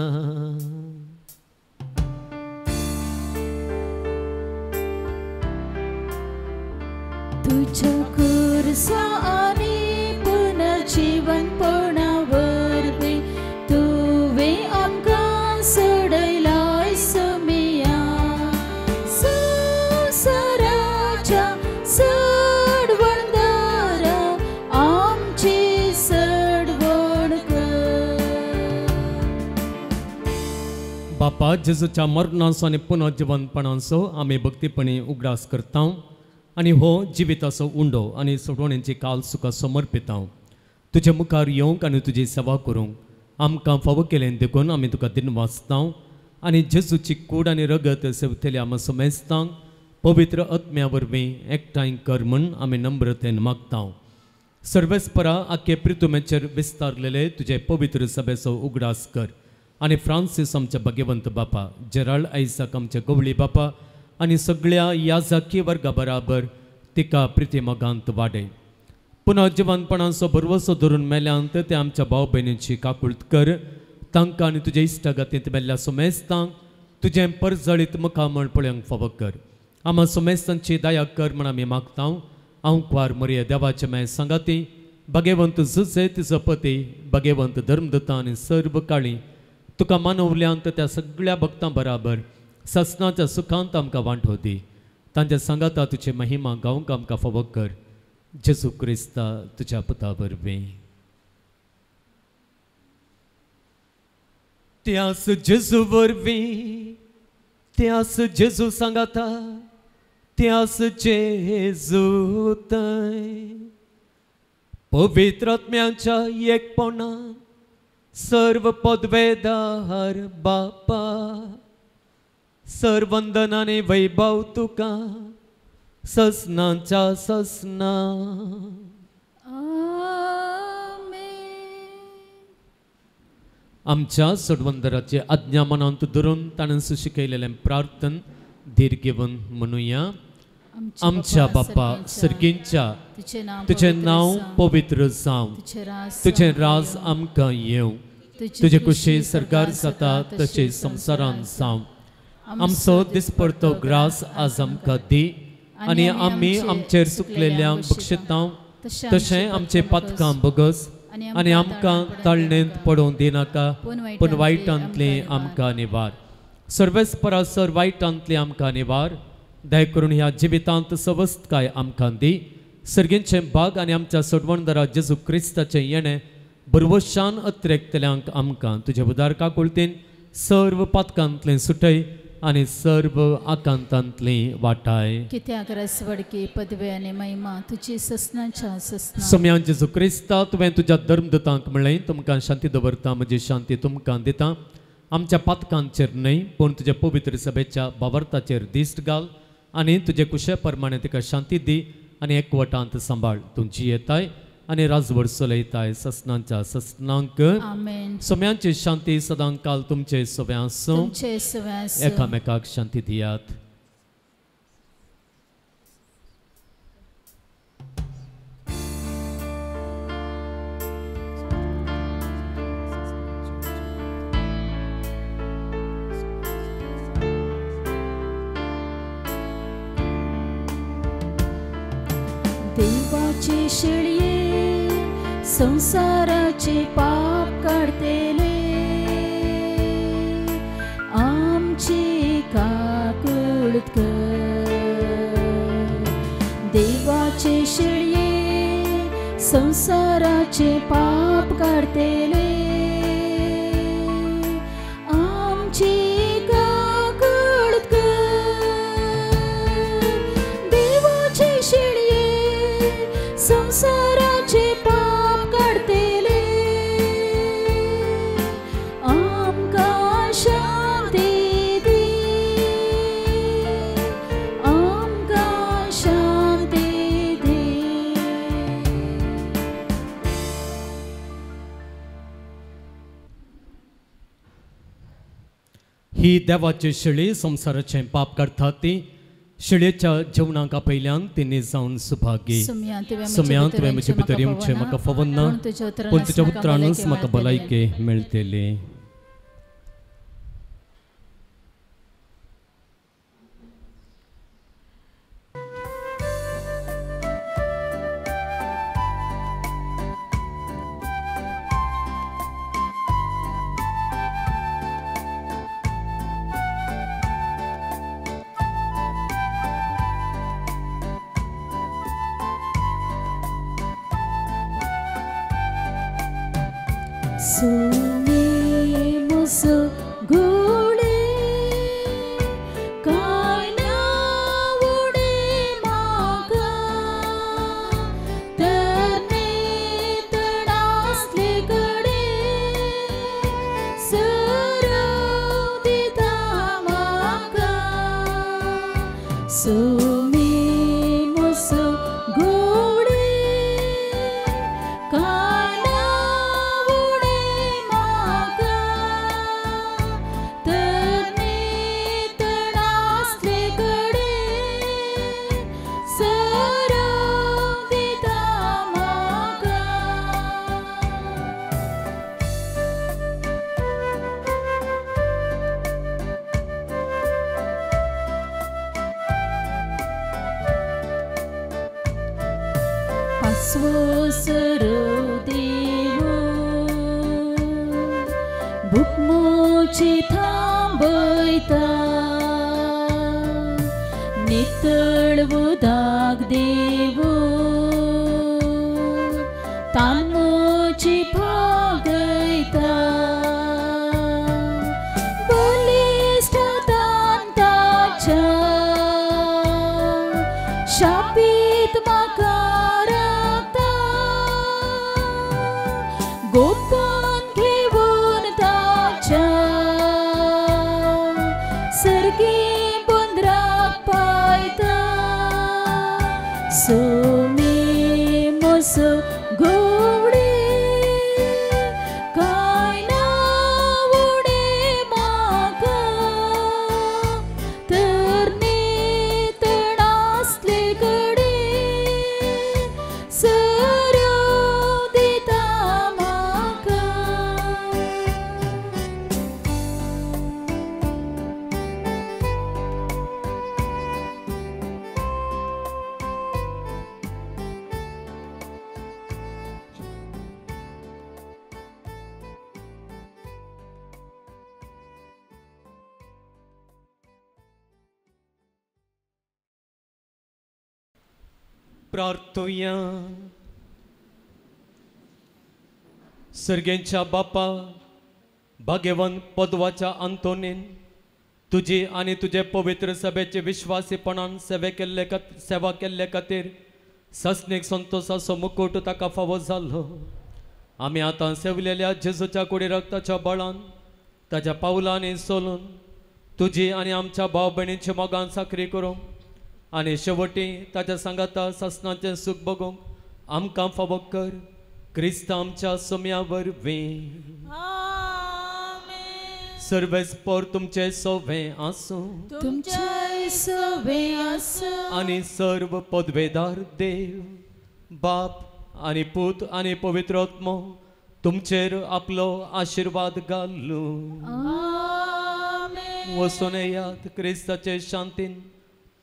Speaker 4: तुझ्या कुरसा आणि पुनर्जीवनपणावर तुवे आमकां सोडयलाय सोमिया संवसाराच्या सडवणदारा आमची
Speaker 2: बापा जेजूच्या मरणाचो आनी पुनर्जीवनपणाचो आमी भक्तीपणी उगडास करता आनी हो जिविताचो उंडो आनी सोडवणेची काल सुका समर्पिता तुजे मुखार येवंक आनी तुजी सेवा करूंक आमकां फावो केलें देखून आमी तुका दिन वाचता आनी जेजूची कूड आनी रगत सेवतली आमी समेस्तांक पवित्र आत्म्या वरवीं एकठांय कर म्हूण आमी नम्रतेन मागता सर्वेस्परा आख्खे प्रितुमेचेर विस्तारलेले तुजे पवित्र सभेचो उगडास कर आनी फ्रांसीस आमचे भाग्यवंत बापा जेराल्ड आयसाक आमचे गवळी बापा आनी सगळ्या याजाकी वर्गा बराबर तिका प्रिती मोगांत वाडय पुन्हा जिवंतपणाचो भरवसो धरून मेल्यांत ते आमच्या भाव भयणींची काकुळट कर. तांकां आनी तुज्या इश्टागतींत मेल्ल्या सुमेस्तांक तुजें परजळीत मुखामळ पळोवंक फावो कर. आम्हा सुमेस्तांची दया कर म्हण आमी मागता. हांव कुंवार मरिया देवाचे माय सांगाती भगेवंत जुजे तिचो पती भगेवंत धर्मदत्ता आनी सर्व काळी तुका मानवल्यांत त्या सगळ्या भक्तां बराबर ससनाच्या सुखांत आमकां वांटो दी. तांच्या सांगाता तुजी महिमा गावंक आमकां फावो कर. जेजू क्रिस्ता तुज्या पुता वरवीं. त्यास जेजू वरवीं त्यास जेजू सांगाता त्यास जेजू थंय पवित्र आत्म्याच्या एकपणान सर्व पदवेदार बापा सर्वंदन आनी वैभव तुका ससनांच्या ससना. आमच्या सोडवंदराचे आज्ञा मनांत धरून ताणें शिकयलेलें प्रार्थन धीर घेवन म्हणुया. आमच्या बापा सर्गींच्या तुझें नांव पवित्र जावं. तुझें राज आमकां येवं. तुजे कुशी सरकार जाता तशें संवसारांत जावं. आमचो दिसपरतो ग्रास आज आमकां दी आनी आमी आमचेर चुकलेल्यांक बक्षिता तशें आमचे पातकां बगस आनी आमकां ताळणेंत पडोवंक दिनाका पूण वायटांतली आमकां निवार. सर्वेस्परासर वायटांतली आमकां निवार. दया करून ह्या जिवितांत सवस्तकाय आमकां दी. सर्गींचें भाग आनी आमच्या सोडवणदारा जेजू क्रिस्ताचें येणें बरवशान अत्रेकतल्यांक आमकां तुज्या उदार काकुळतीन सर्व पातकांतलें सुटय आनी सर्व आकांतांतली वाटाय.
Speaker 4: कित्याक रसवडकी पदवे आनी महिमा तुजी ससनांच्या ससना.
Speaker 2: सोम्यान जेजू क्रिस्ता तुवें तुज्या धर्मदूतांक म्हणलें तुमकां शांती दवरता म्हजी शांती तुमकां दिता. आमच्या पातकांचेर न्हय पूण तुज्या पवित्र सभेच्या भावार्थाचेर दिश्ट घाल आनी तुजे कुशे प्रमाणे तिका शांती दी आनी एकवटांत सांबाळ. तुमची येताय आनी राजवड चलयताय ससनांच्या ससनांक.
Speaker 4: आमेन.
Speaker 2: सोम्यांची शांती सदां काल तुमचे सोव्या आसूं. एकामेकाक शांती दियात.
Speaker 4: देवाचे शिळये संसाराचे पाप काढतेले आमची काकुळट कर. देवाचे शिळये संसाराचे पाप काढतेले आमची काकुळट कर. देवाचे शिळये संसाराचे पाप काढतेले आमकां शांती दी. आमकां शांती दी.
Speaker 2: ही देवाची शिळी संसाराचें पाप काडटा ती शिळेच्या जेवणाक पयल्यान तिने जावन सुभागी. सुम्या तुवें म्हजे भितर येवचें म्हाका फावो ना पूण तुज्या उतरानूच म्हाका भलायकी मेळटली.
Speaker 4: सोने मुसो गोळे काय नावडे मागा तरणे तणासले कडे सरव दिता मागा. सोने मुसो गोळे काय सरव दिता स्वसरो देवो भुकमोची थांबयता नितळ उदक देवो तानमोची भागयता बलिष्ठ तांताच्या शापित म्हाका राखता गोपान घेवन ताच्या सर्गी बंदराक पायता सोमी मोसो गोवडे काय ना उडे म्हाका तर नितळ आसले कडेन सरो दिता म्हाका
Speaker 2: प्रार्थुया. सर्गेंच्या बापा भाग्यवान पदवाच्या अंतोनीन तुझी आणि तुझे पवित्र सभेचे विश्वासीपणान सेवा केल्ले खातीर सस्नीक संतोषाचो मुकुट ताका फावो जाल्लो. आमी आतां सेवलेल्या जेजूच्या कुडी रक्ताच्या बळान ताच्या पावलांनी चलून तुझी आणि आमच्या भाव भयणींची मोगान साखरी करूंक आनी शेवटी ताच्या सांगाता ससनाचें सुख बगूंक आमकां फावो कर. क्रिस्त आमच्या सोम्या वरवीं. सर्वेस्पर तुमचे सोवे आसूं
Speaker 4: तुमचे सोवे आसूं
Speaker 2: आनी सर्व पदवेदार देव बाप आनी पूत आनी पवित्र आत्मो तुमचेर आपलो आशीर्वाद घालूं. वचून येयात. क्रिस्ताचे शांतीन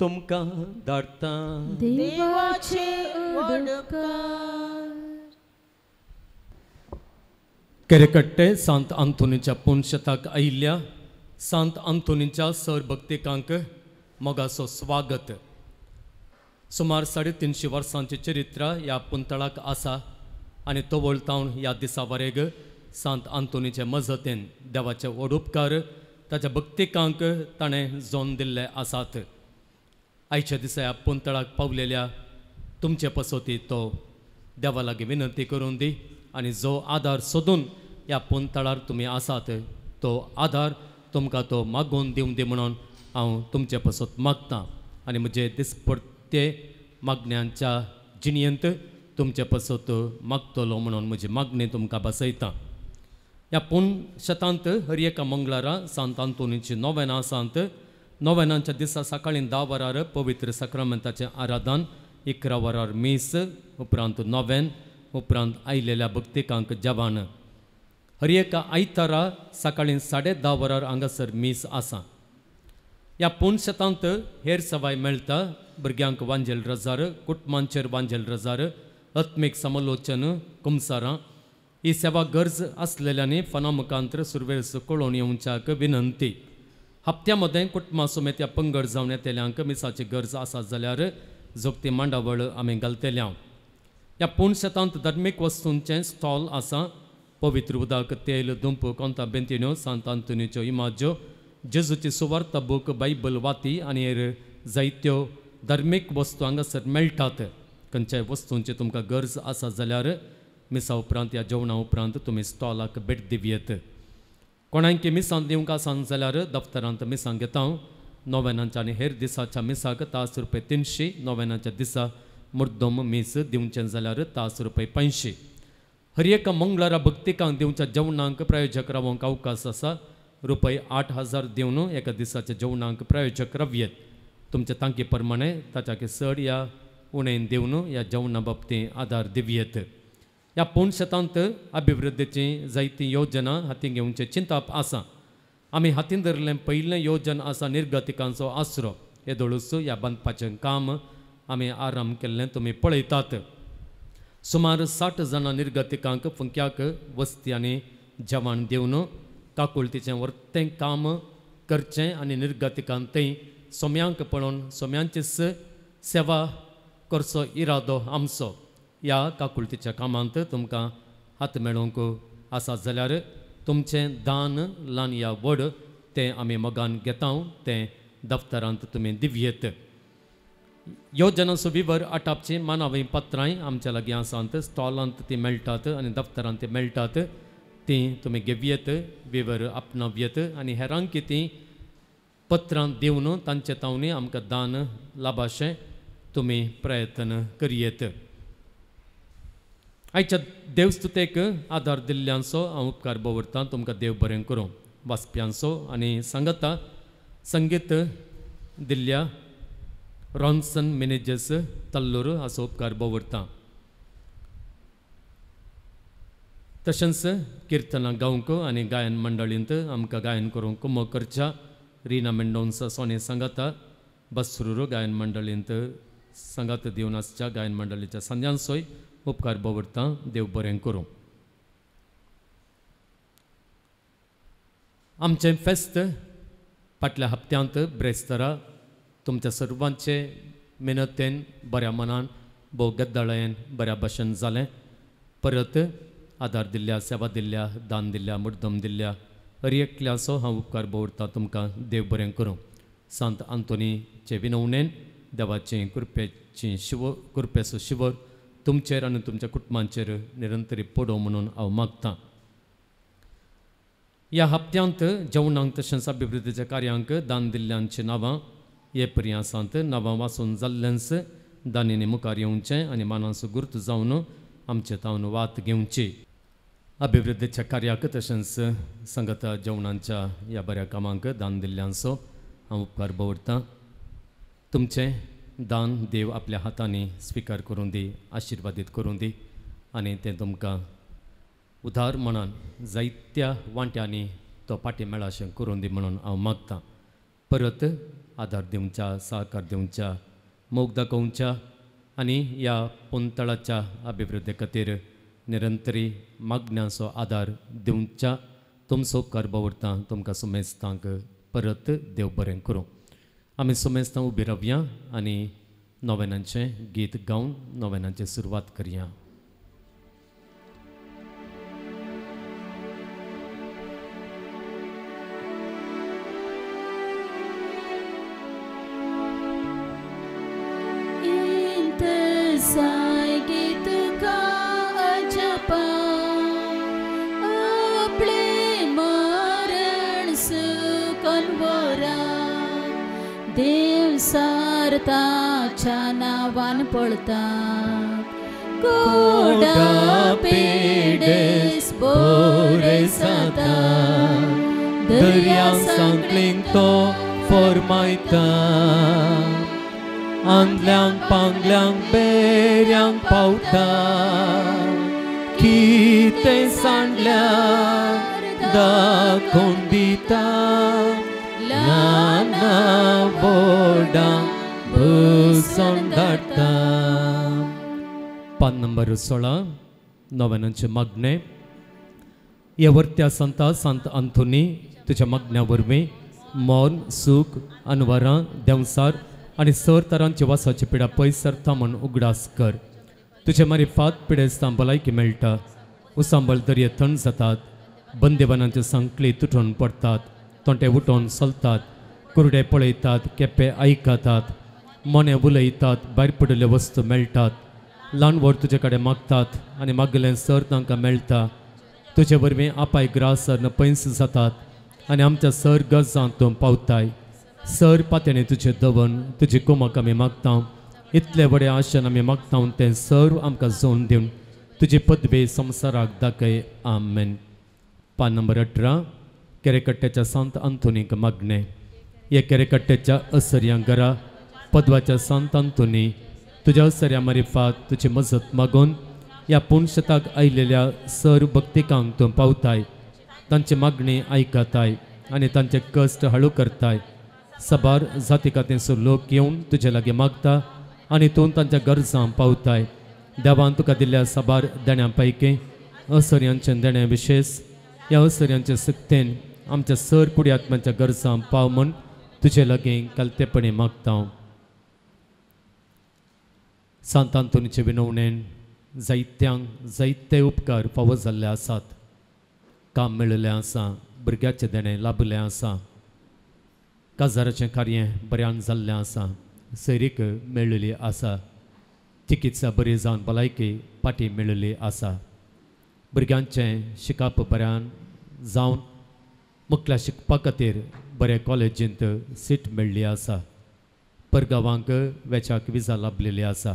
Speaker 2: तुमकां धाडटा.
Speaker 4: देवाचे उडकार.
Speaker 2: केरेकट्टे सांत आंतोनीच्या पुण्यशताक आयिल्ल्या सांत आंतोनीच्या सर भक्तिकांक मोगाचो स्वागत. सुमार 350 वर्सांचे चरित्र ह्या पुंतळाक आसा आनी तो वळतावन ह्या दिसा वरेग सांत आंतोनीचे मजतीन देवाचे उपकार ताच्या भक्तिकांक ताणें जोन दिल्ले आसात. आयच्या दिसा ह्या पुंतळाक पावलेल्या तुमचे पसोती तो देवा लागीं विनंती करून दी आनी जो आदार सोदून ह्या पुंतळार तुमी आसात तो आदार तुमकां तो मागून दिवं दी म्हणून हांव तुमचे पसत मागतां आनी म्हजे दिसपट्टे मागण्यांच्या जिणयेंत तुमचे पसत मागतलो म्हणून म्हजी मागणी तुमकां बसयतां. ह्या पुण्यशतांत हर एका मंगळारा सांत आंतोनीची नोवेनां आसात. नोवेनांच्या दिसा सकाळीं 10 वरार पवित्र सक्रामेंताचें आराधन, 11 वरार मीस, उपरांत नोवेन, उपरांत आयिल्ल्या भक्तिकांक जेवण. हर एका आयतारा सकाळीं 10:30 वरार हांगासर मीस आसा. ह्या पुण्यशतांत हेर सवाय मेळटा. भुरग्यांक वांजेल रजार, कुटुंबांचेर वांजेल रजार, आत्मीक समालोचन, कुमसारां ही सेवा गरज आसलेल्यांनी फना मुखांतर सुरवेळस कळोवन येवच्याक विनंती. हप्त्यामध्ये कुटुंबा समेत ह्या पंगड जावन येतेल्यांक मिसाची गरज आसा जाल्यार जोगती मांडावळ आमी घालतेल्या. ह्या पुण्यशतांत धार्मीक वस्तूंचें स्टॉल आसा. पवित्र उदक, तेल, दुंप, कोंता बेंतिन्यो, सांत आंतोनीच्यो इमाज्यो, जेजूची सुवार्ता बूक, बायबल, वाती आनी हेर जायत्यो धार्मीक वस्तू हांगासर मेळटात. खंयच्याय वस्तूंची तुमकां गरज आसा जाल्यार मिसा उपरांत ह्या जेवणा उपरांत तुमी स्टॉलाक भेट दिवयेत. कोणांकी मिसांत दिवंक आसात जाल्यार दफ्तरांत मिसां घेता. नोवेनांच्या आनी हेर दिसाच्या मिसाक तास रुपये 300, नोवेनांच्या दिसा मुर्दोम मीस दिवचें जाल्यार तास रुपये 500. हर एका मंगळारा भक्तिकांक दिवच्या जेवणांक प्रायोजक रावंक अवकाश आसा. रुपये 8,000 दिवन एका दिसाच्या जेवणांक प्रायोजक रावयेत. तुमच्या तांकी प्रमाणे ताच्या चड या उणें दिवन ह्या जेवणा बाबतींत आदार दिवयेत. ह्या पुण्यशतांत अभिवृद्धीची जायती योजना हातीन घेवचे चिंताप आसा. आमी हातीन धरलें पयलें योजन आसा निर्गतिकांचो आसरो. येदोळूच ह्या बांदपाचें काम आमी आराम केल्लें तुमी पळयतात. सुमार 60 जाणां निर्गतिकांक फुंक्याक वस्ती आनी जेवण दिवन काकुळतीचें वर्तें काम करचें आनी निर्गतिकांक थंय सोम्यांक पळोवन सोम्यांचीच सेवा करचो इरादो आमचो. ह्या काकुळतीच्या कामांत तुमकां हात मेळोवंक आसा जाल्यार तुमचें दान ल्हान या व्हड तें आमी मोगान घेता तें दफ्तरांत तुमी दिव्येत. योजना सुविवर आटापची मानावी पत्रांय आमच्या लागीं आसात. स्टॉलांत ती मेळटात आनी दफ्तरांत ती मेळटात. ती तुमी घेवयेत, विवर आपणावयेत आनी हेरांक ती पत्रां दिवन तांचे तावनी आमकां दान लाभाशें तुमी प्रयत्न करयेत. आयच्या देवस्तुतेक आदार दिल्ल्यांचो हांव उपकार दवरतां. तुमकां देव बरें करूं. वाचप्यांचो आनी सांगता संगीत दिल्ल्या रॉन्सन मॅनेजर्स तल्लूर हाचो उपकार दवरतां. तशेंच किर्तनां गावंक आनी गायन मंडळींत आमकां गायन करूंक कुमो करच्या रिना मेंडोन्स सोने सांगता बसरूर गायन मंडळींत सांगात दिवन आसच्या गायन मंडळीच्या संध्यांचोय उपकार दवरतां. देव बरें करूं. आमचें फेस्त फाटल्या हप्त्यांत ब्रेस्तारा तुमच्या सर्वांचे मेहनतेन बऱ्या मनान भोव गद्दाळेन बऱ्या भाशेन जालें. परत आदार दिल्ल्या, सेवा दिल्ल्या, दान दिल्ल्या, मुद्दम दिल्ल्या हर एकल्याचो हांव उपकार दवरतां. तुमकां देव बरें करूं. सांत आंतोनीचे विनवणेन देवाची कृपेचो शिवर तुमचेर आनी तुमच्या कुटुंबांचेर निरंतरी पडो म्हणून हांव मागतां. ह्या हप्त्यांत जेवणांक तशेंच अभिवृद्धीच्या कार्यांक दान दिल्ल्यांची नांवां हे परी आसात. नांवां वाचून जाल्लेंच दानिनी मुखार येवचें आनी मानाचो गुर्त जावन आमचे तावन वात घेवची. अभिवृद्धीच्या कार्याक तशेंच संगता जेवणांच्या ह्या बऱ्या कामांक दान दिल्ल्यांचो हांव उपकार दवरतां. तुमचें दान देव आपल्या हातांनी स्विकार करूं दी, आशिर्वादीत करूं दी आनी तें तुमकां उदार मनान जायत्या वांट्यांनी तो पाटी मेळाशें करूं दी म्हणून हांव मागतां. परत आदार दिवच्या, सहकार दिवच्या, मोग दाखोवच्या आनी ह्या पोंतळाच्या अभिवृद्धी खातीर निरंतरी मागण्याचो आदार दिवच्या तुमचो उपकार दवरतां. तुमकां सुमेस्तांक परत देव बरें करूं. आमी सुमेस्तां उबी रावया आनी नोवेनांचें गीत गावन नोवेनांची सुरवात करया.
Speaker 4: देव सारताच्या नावान पळतात. कोडा पेडेस बोरे जाता,
Speaker 2: दर्यां सांकळींक तो फॉर्मायता. आंदल्यांक पांगल्यांक बेऱ्यांक पावता. कितें सांडल्यार दाखोवन दिता. ल्हाना बोर्डां बसून धाडटा. पान नंबर 16 नोवेनांचे मागणे. ह्या वर्त्या संता सांत आंतोनी तुज्या मागण्या वरवीं मोन, सूख, अनवरां, देंवसार आनी सर तरांची वासाची पिडा पयस सरता म्हूण उगडास कर. तुजे मारिफात पिडेस्तां भलायकी मेळटा. उसांबळ दर्या थंड जातात. बंदिवानांच्यो सांकळी तुटून पडटात. तोंटे उठोवन चलतात. कुरडे पळयतात. केपें आयकतात. मोने उलयतात. भायर पडिल्ल्यो वस्तू मेळटात. ल्हान व्हड तुजे कडेन मागतात आनी मागलें सर तांकां मेळटा. तुजे वरवीं आपाय ग्रासर पयस जातात आनी आमच्या सर गजांत तूं पावताय. सर पात्यांनी तुजें दवन तुजी कुमक आमी मागता. इतले व्हडे आशेन आमी मागता तें सर आमकां जोन दिवन तुजी पदवी संवसाराक दाखय. आमेन. पान नंबर 18 केरेकट्ट्याच्या सांत आंतोनीक मागणे. हे केरेकट्ट्याच्या असर्या घरा पदवाच्या सांत आंतोनी तुज्या असर्या मारिफात तुजी मजत मागून ह्या पुणशताक आयिल्ल्या सर भक्तिकांक तूं पावताय. तांची मागणी आयकताय आनी तांचे कश्ट हळू करताय. सबार जाती खातीरचो लोक येवन तुजे लागीं मागता आनी तूं तांच्या गरजां पावताय. देवान तुका दिल्ल्या साबार देण्या पैकी असर्यांचे देणे विशेष ह्या असर्यांचे सक्तेन आमच्या सर कुडी आत्म्याच्या गरजां पाव म्हूण तुजे लागीं कलतेपणी मागता. सांत आंतोनीचे विनवणेन जायत्यांक जायते उपकार फावो जाल्ले आसात. काम मेळिल्लें आसा, भुरग्याचें देणें लाभलें आसा, काजाराचें कार्य बऱ्यान जाल्लें आसा, सैरीक मेळिल्ली आसा, चिकित्सा बरी जावन भलायकी पाटी मेळिल्ली आसा. भुरग्यांचें शिकप बऱ्यान जावन मुखल्या शिकपा खातीर बरे कॉलेजींत सीट मेळ्ळी आसा. परगांवांक वेचाक विजा लाभलेली आसा.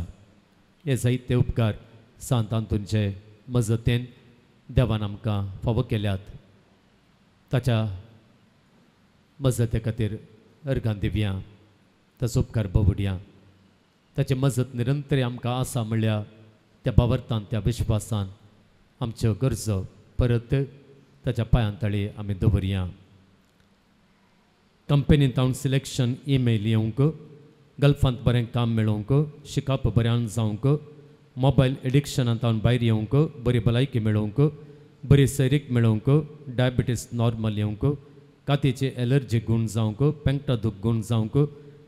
Speaker 2: हे जायते उपकार सांत आंतोनचे मजतीन देवान आमकां फावो केल्यात. ताच्या मजते खातीर अर्गां दिवया, ताचो उपकार भोवडया. ताची मजत निरंतर आमकां आसा म्हणल्या त्या बावर्तान त्या विश्वासान आमच्यो गरजो परत ताच्या पांयांतळी आमी दवरया. कंपनींत हांव सिलेक्शन ईमेल येवंक, गल्फांत बरें काम मेळोवंक, शिकप बऱ्यान जावंक, मोबायल एडिक्शनांत हांव भायर येवंक, बरी भलायकी मेळोवंक, बरी सैरीक मेळोवंक, डायबिटीस नॉर्मल येवंक, कातीची एलर्जी गूण जावंक, पेंगटा दूख गूण जावंक,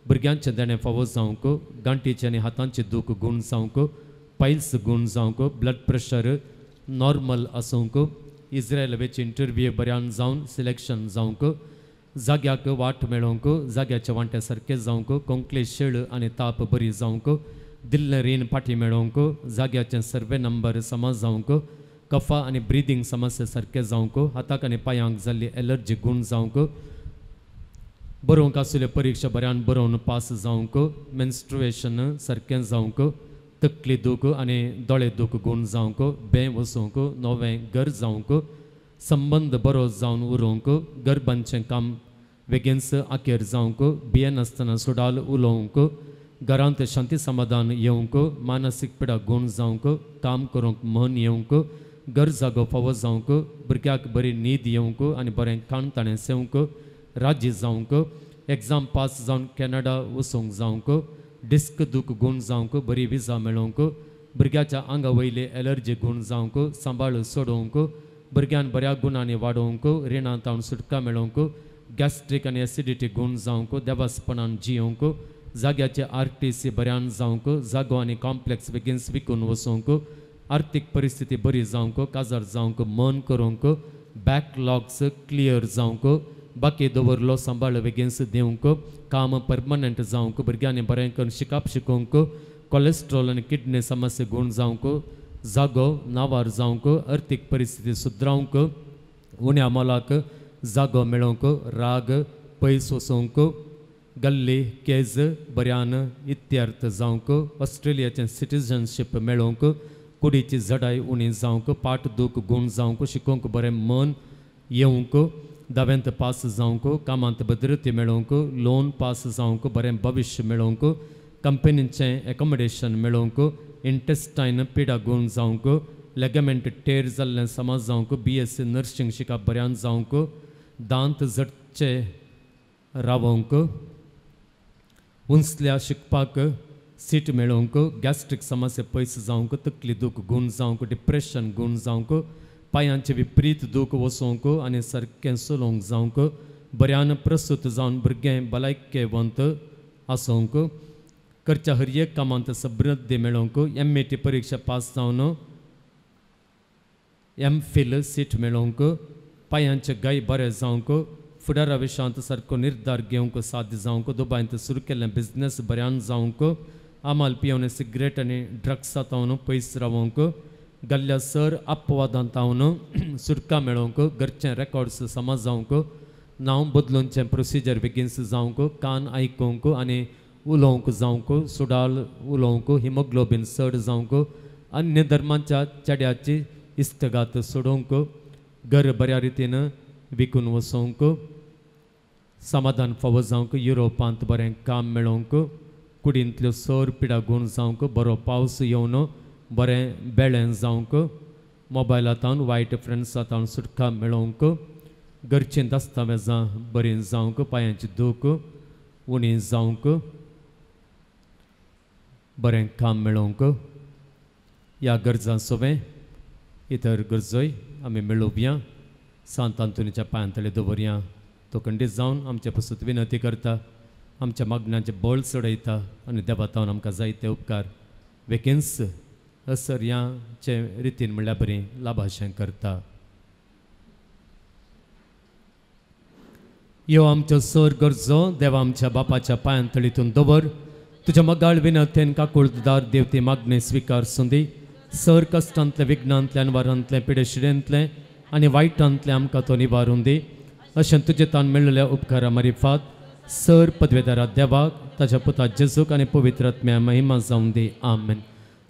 Speaker 2: भुरग्यांचें देणें फावो जावंक, गांठीचें आनी हातांचें दूख गूण जावंक, पायल्स गूण जावंक, ब्लड प्रेशर नॉर्मल आसूंक, इज्रायल वेची इंटरव्यू बऱ्यान जावन सिलेक्शन जावंक, जाग्याक वाट मेळोवंक, जाग्याचे वांटे सारके जावंक, कोंकली शेळ आनी ताप बरी जावंक, दिल्लें रीण पाटी मेळोवंक, जाग्याचें सर्वे नंबर समा जावंक, कफा आनी ब्रिदींग समस्या सारके जावंक, हाताक आनी पांयांक जाल्ली एलर्जी गूण जावंक, बरोवंक आशिल्ल्यो परिक्षा बऱ्यान बरोवन पास जावंक, मेन्स्ट्रुएशन सारकें जावंक, तकली दूख आनी दोळे दूख गूण जावंक, बें वसूंक, नवें घर जावंक, संबंद बरो जावन उरोवंक, गर्भांचें काम बेगीनच आखेर जावंक, भियेनासतना सुडाल उलोवंक, घरांत शांती समाधान येवंक, मानसीक पिडा गूण जावंक, काम करूंक मन येवंक, घर जागो फावो जावंक, भुरग्याक बरी न्हीद येवंक आनी बरें काणताणें सेवंक, राज्य जावंक, एग्जाम पास जावन कॅनडा वचूंक जावंक, डिस्क दूख गूण जावंक, बरी विजा मेळोवंक, भुरग्याच्या आंगा वयली एलर्जी गूण जावंक, सांबाळ सोडोवंक, भुरग्यान बऱ्या गुणांनी वाडोवंक, रिणांत हांव सुटका मेळोवंक, गॅस्ट्रीक आनी एसिडिटी गूण जावंक, देवासपणान जियोवंक, जाग्याचे RTC बऱ्यान जावंक, जागो आनी कॉम्प्लेक्स बेगीनच विकून वचोवंक, आर्थीक परिस्थिती बरी जावंक, काजार जावंक, मन करूंक, बॅकलॉग्स क्लियर जावंक, बाकी दवरलो सांबाळ बेगीनच दिवंक, काम परमनंट जावंक, भुरग्यांनी बरें करून शिकप शिकोवंक, कोलेस्ट्रॉल आनी किडनी समस्या गूण जावंक, जागो नावार जावंक, आर्थीक परिस्थिती सुदरावंक, उण्या मोलाक जागो मेळोवंक, राग पयस वचोवंक, गल्ली केज बऱ्यान इत्यार्थ जावंक, ऑस्ट्रेलियाचें सिटीजनशीप मेळोवंक, कुडीची जडाय उणी जावंक, पाट दूख गूण जावंक, शिकोवंक बरें मन येवंक, दावेंत पास जावंक, कामांत भद्रती मेळोवंक, लोन पास जावंक, बरें भविश्य मेळोवंक, कंपनीचें एकोमोडेशन मेळोवंक, इंटेस्टायन पिडा गूण जावंक, लेगमेंट टेर जाल्लें समज जावंक, BSc नर्सिंग शिकप बऱ्यान जावंक, दांत जडचे रावंक, उंचल्या शिकपाक सीट मेळोवंक, गॅस्ट्रीक समस्या पयस जावंक, तकली दूख गूण जावंक, डिप्रेशन गूण जावंक, पांयांचे विपरीत दूख वचोवंक आनी सारकें चलोवंक जावंक, बऱ्यान प्रसूत जावन भुरगें भलायकेवंत आसूंक, करच्या हर एक कामांत समृद्धी मेळोवंक, MAT परीक्षा पास जावन MPhil सीट मेळोवंक, पांयांचे गाय बरें जावंक, फुडारा विशयांत सारको निर्धार घेवंक साध्य जावंक, दुबायंत सुरू केल्लें बिझनेस बऱ्यान जावंक, आमाल पियोवन सिगरेट आनी ड्रग्सांत पयस रावंक, गल्ल्या सर अपवादांत सुटका मेळोवंक, घरचें रेकॉर्ड्स समज जावंक, नांव बदलूनचें प्रोसिजर बेगीनच जावंक, कान आयकूंक आनी उलोवंक जावंक, सुडाल उलोवंक, हिमोग्लोबीन चड जावंक, अन्य धर्मांच्या चेड्याची इश्तगात सोडोवंक, घर बऱ्या रितीन विकून वचोवंक, समाधान फावो जावंक, युरोपांत बरें काम मेळोवंक, कुडींतल्यो सर पिडा गूण जावंक, बरो पावस येवन बरें बेळें जावंक, मोबायलांत वायट फ्रेंड्सांत सुटका मेळोवंक, घरचीं दस्तावेजां बरीं जावंक, पांयांची दूख उणी जावंक, बरें काम मेळोवंक, या गरजां सोबे इतर गरजोय आमी मेळोवया. सांत आंतोनीच्या पांयांतळे दवरया. तो खंडीत जावन आमचे पासून विनंती करता, आमच्या मागण्यांचे बळ चडयता आनी देवातावन आमकां जायते उपकार वेकेन्स असर्याचे रितीन म्हणल्यार बरें लाभाशें करता. यो आमच्यो सर गरजो देवा आमच्या बापाच्या पांयांतळीतून दवर. तुज्या मोगाळ विनंतेन काकुळदार देवते मागणे स्विकार सुंदी. सर कश्टांतले विघ्नांतल्यान वारांतले पिडेशिडेंतले आनी वायटांतले आमकां तो निवारून दी. अशें तुजे तान मेळिल्ल्या उपकारा मारिफात सर पदवेदारा देवाक ताच्या पुता जेजूक आनी पवित्र आत्म्या महिमा जावं दी. आमेन.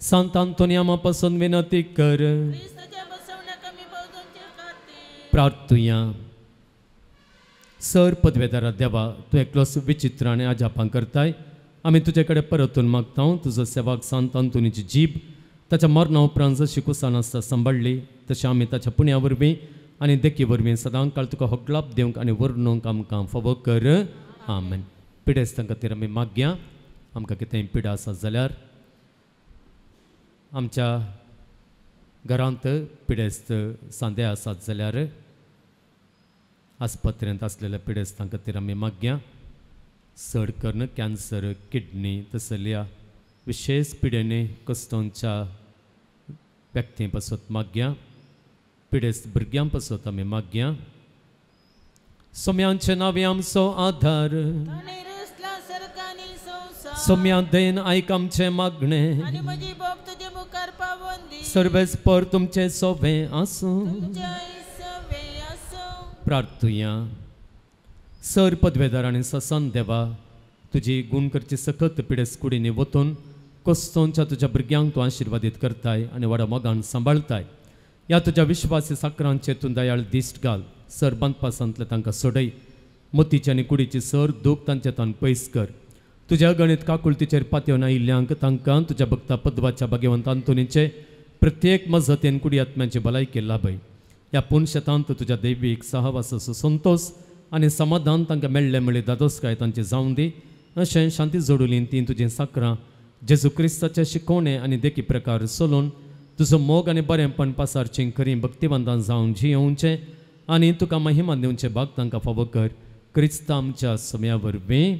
Speaker 2: सांत आंतोनियामा पासून विनंती कर. प्रार्थुया. सर पदवेदारा देवा तूं एकलोच विचित्र आनी आजापां करताय. आमी तुजे कडेन परतून मागता तुजो सेवाक सांत आंतोनीची जीब ताच्या मरणा उपरांत जशी कुसान आसता सांबाळली तशें आमी ताच्या पुण्या वरवीं आनी देखी वरवीं सदां काळ तुका होगलाप दिवंक आनी वर्णूंक आमकां फावो कर. आमेन. पिडेस्तां खातीर आमी मागया. आमकां कितेंय पिडा आसा जाल्यार आमच्या घरांत पिडेस्त सांदे आसात जाल्यार आस्पत्रेंत आसलेल्या पिडेस्तां खातीर आमी मागया. सड कर्ण कॅन्सर किडनी तसल्या विशेष पिडेनी कस्तोंच्या व्यक्तीं पासत मागया. पिडेस्त भुरग्यां पासत आमी मागया. सोम्यांचे नांवे आमचो आधार. सोम्या देन आयक आमचे मागणे. सर्वेस्पर तुमचे सोवे आसूं. प्रार्थुया. सर पदवेदार आनी ससन देवा तुजी गुण करची सखत पिडेस कुडींनी वतून कस्तोंच्या तुज्या भुरग्यांक तूं आशिर्वादीत करताय आनी व्हडा मोगान सांबाळताय. ह्या तुज्या विश्वासी साकरांचेर तूं दयाळ दिश्ट घाल. सर बांदपासांतले तांकां सोडय. मोतीची आनी कुडीची सर दूख तांचे तान पयस कर. तुज्या गणीत काकुळतीचेर पातयेवन आयिल्ल्यांक तांकां तुज्या भक्ता पद्वाच्या भाग्यवंत आंतोनीचे प्रत्येक मजतेन कुडी आत्म्याची भलायकी लाभय. ह्या पुणशेतांत तुज्या दैवीक सहवासाचो संतोष आनी समाधान तांकां मेळ्ळे मेळ्ळे दादोसकाय तांचे जावं दी. अशें शांती जोडुलीन ती तुजें साकरां जेजू क्रिस्ताचे शिकोवणे आनी देखी प्रकार चलोवन तुजो मोग आनी बरेंपण पासारचें खरी भक्तिवंतां जावन जियोवचें आनी तुका महिमा दिवचे भाग तांकां फावो कर. क्रिस्ता आमच्या सोम्या वरवीं.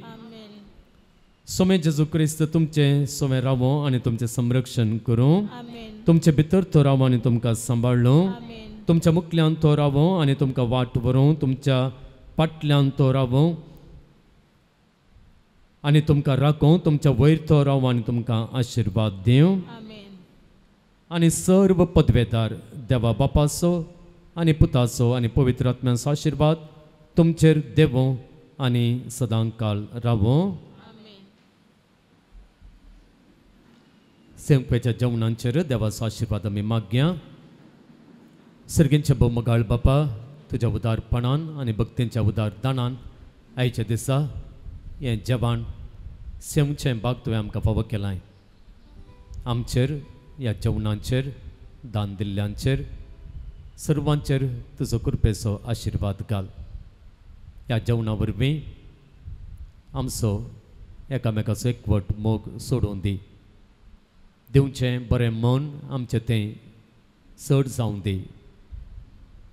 Speaker 2: सोमे जेजू क्रिस्त तुमचे सोमे रावो आनी तुमचें संरक्षण करूं. तुमचे भितर तो रावो आनी तुमकां सांबाळूं. तुमच्या मुखल्यान तो रावो आनी तुमकां वाट व्हरूं. तुमच्या फाटल्यान तो रावो आनी तुमकां राखूं. तुमच्या वयर तो रावो आनी तुमकां आशिर्वाद दिवं. आनी सर्व पदवेदार देवा बापाचो आनी पुताचो आनी पवित्र आत्म्याचो आशिर्वाद तुमचेर देवो आनी सदां काल रावो. सेंकपेच्या जेवणांचेर देवाचो आशिर्वाद आमी मागया. सर्गींचे मोगाळ बापा तुज्या उदारपणान आनी भक्तींच्या उदार दानान आयच्या दिसा हें जेवण सेवचें भाग तुवें आमकां फावो केलाय. आमचेर ह्या जेवणांचेर दान दिल्ल्यांचेर सर्वांचेर तुजो कृपेचो आशिर्वाद घाल. ह्या जेवणा वरवीं आमचो एकामेकाचो एकवट मोग सोडून दी. दिवचें बरें मन आमचें तें चड जावं दी.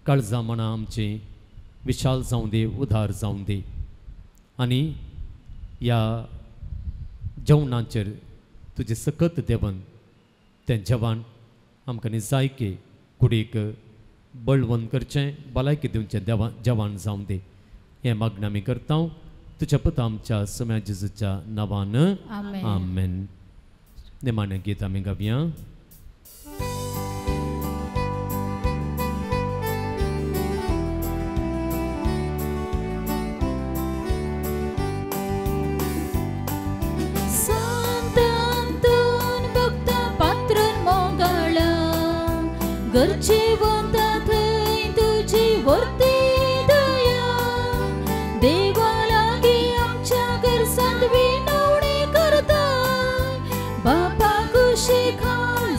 Speaker 2: काळजां मनां आमची विशाल जावं दी. उदार जावं दी. आनी ह्या जेवणांचेर तुजें सकत देवन तें जेवण आमकां निजायकी कुडीक बळवंत करचें भलायकी दिवचें जेवण जावं दी. हें मागणें आमी करता तुज्या पुता आमच्या सोम्या जेजूच्या नांवान. आमेन. निमाणें गीत आमी गावया.
Speaker 4: घरची वंता थंय तुजी वर्ती दया. देवा लागीं आमच्या घरसांत विनवणी करता. बापा कुशी खाल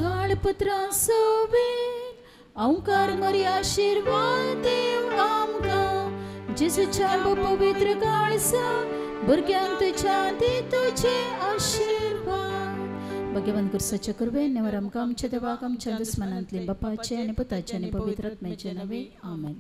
Speaker 4: काळपत्रा सोबीत ओंकार मरी आशीर्वाद देव आमकां जेजूच्या पवित्र काळसा भुरग्यांक तुज्या दी तुझे आशीर्वाद भगवान कुर्साच्या कुरबेन नेवर आमकां आमच्या देवाक आमच्या दुस्मनांतले बापाचे आनी पुताचे आनी पवित्र आत्म्याचे नवे आमेन.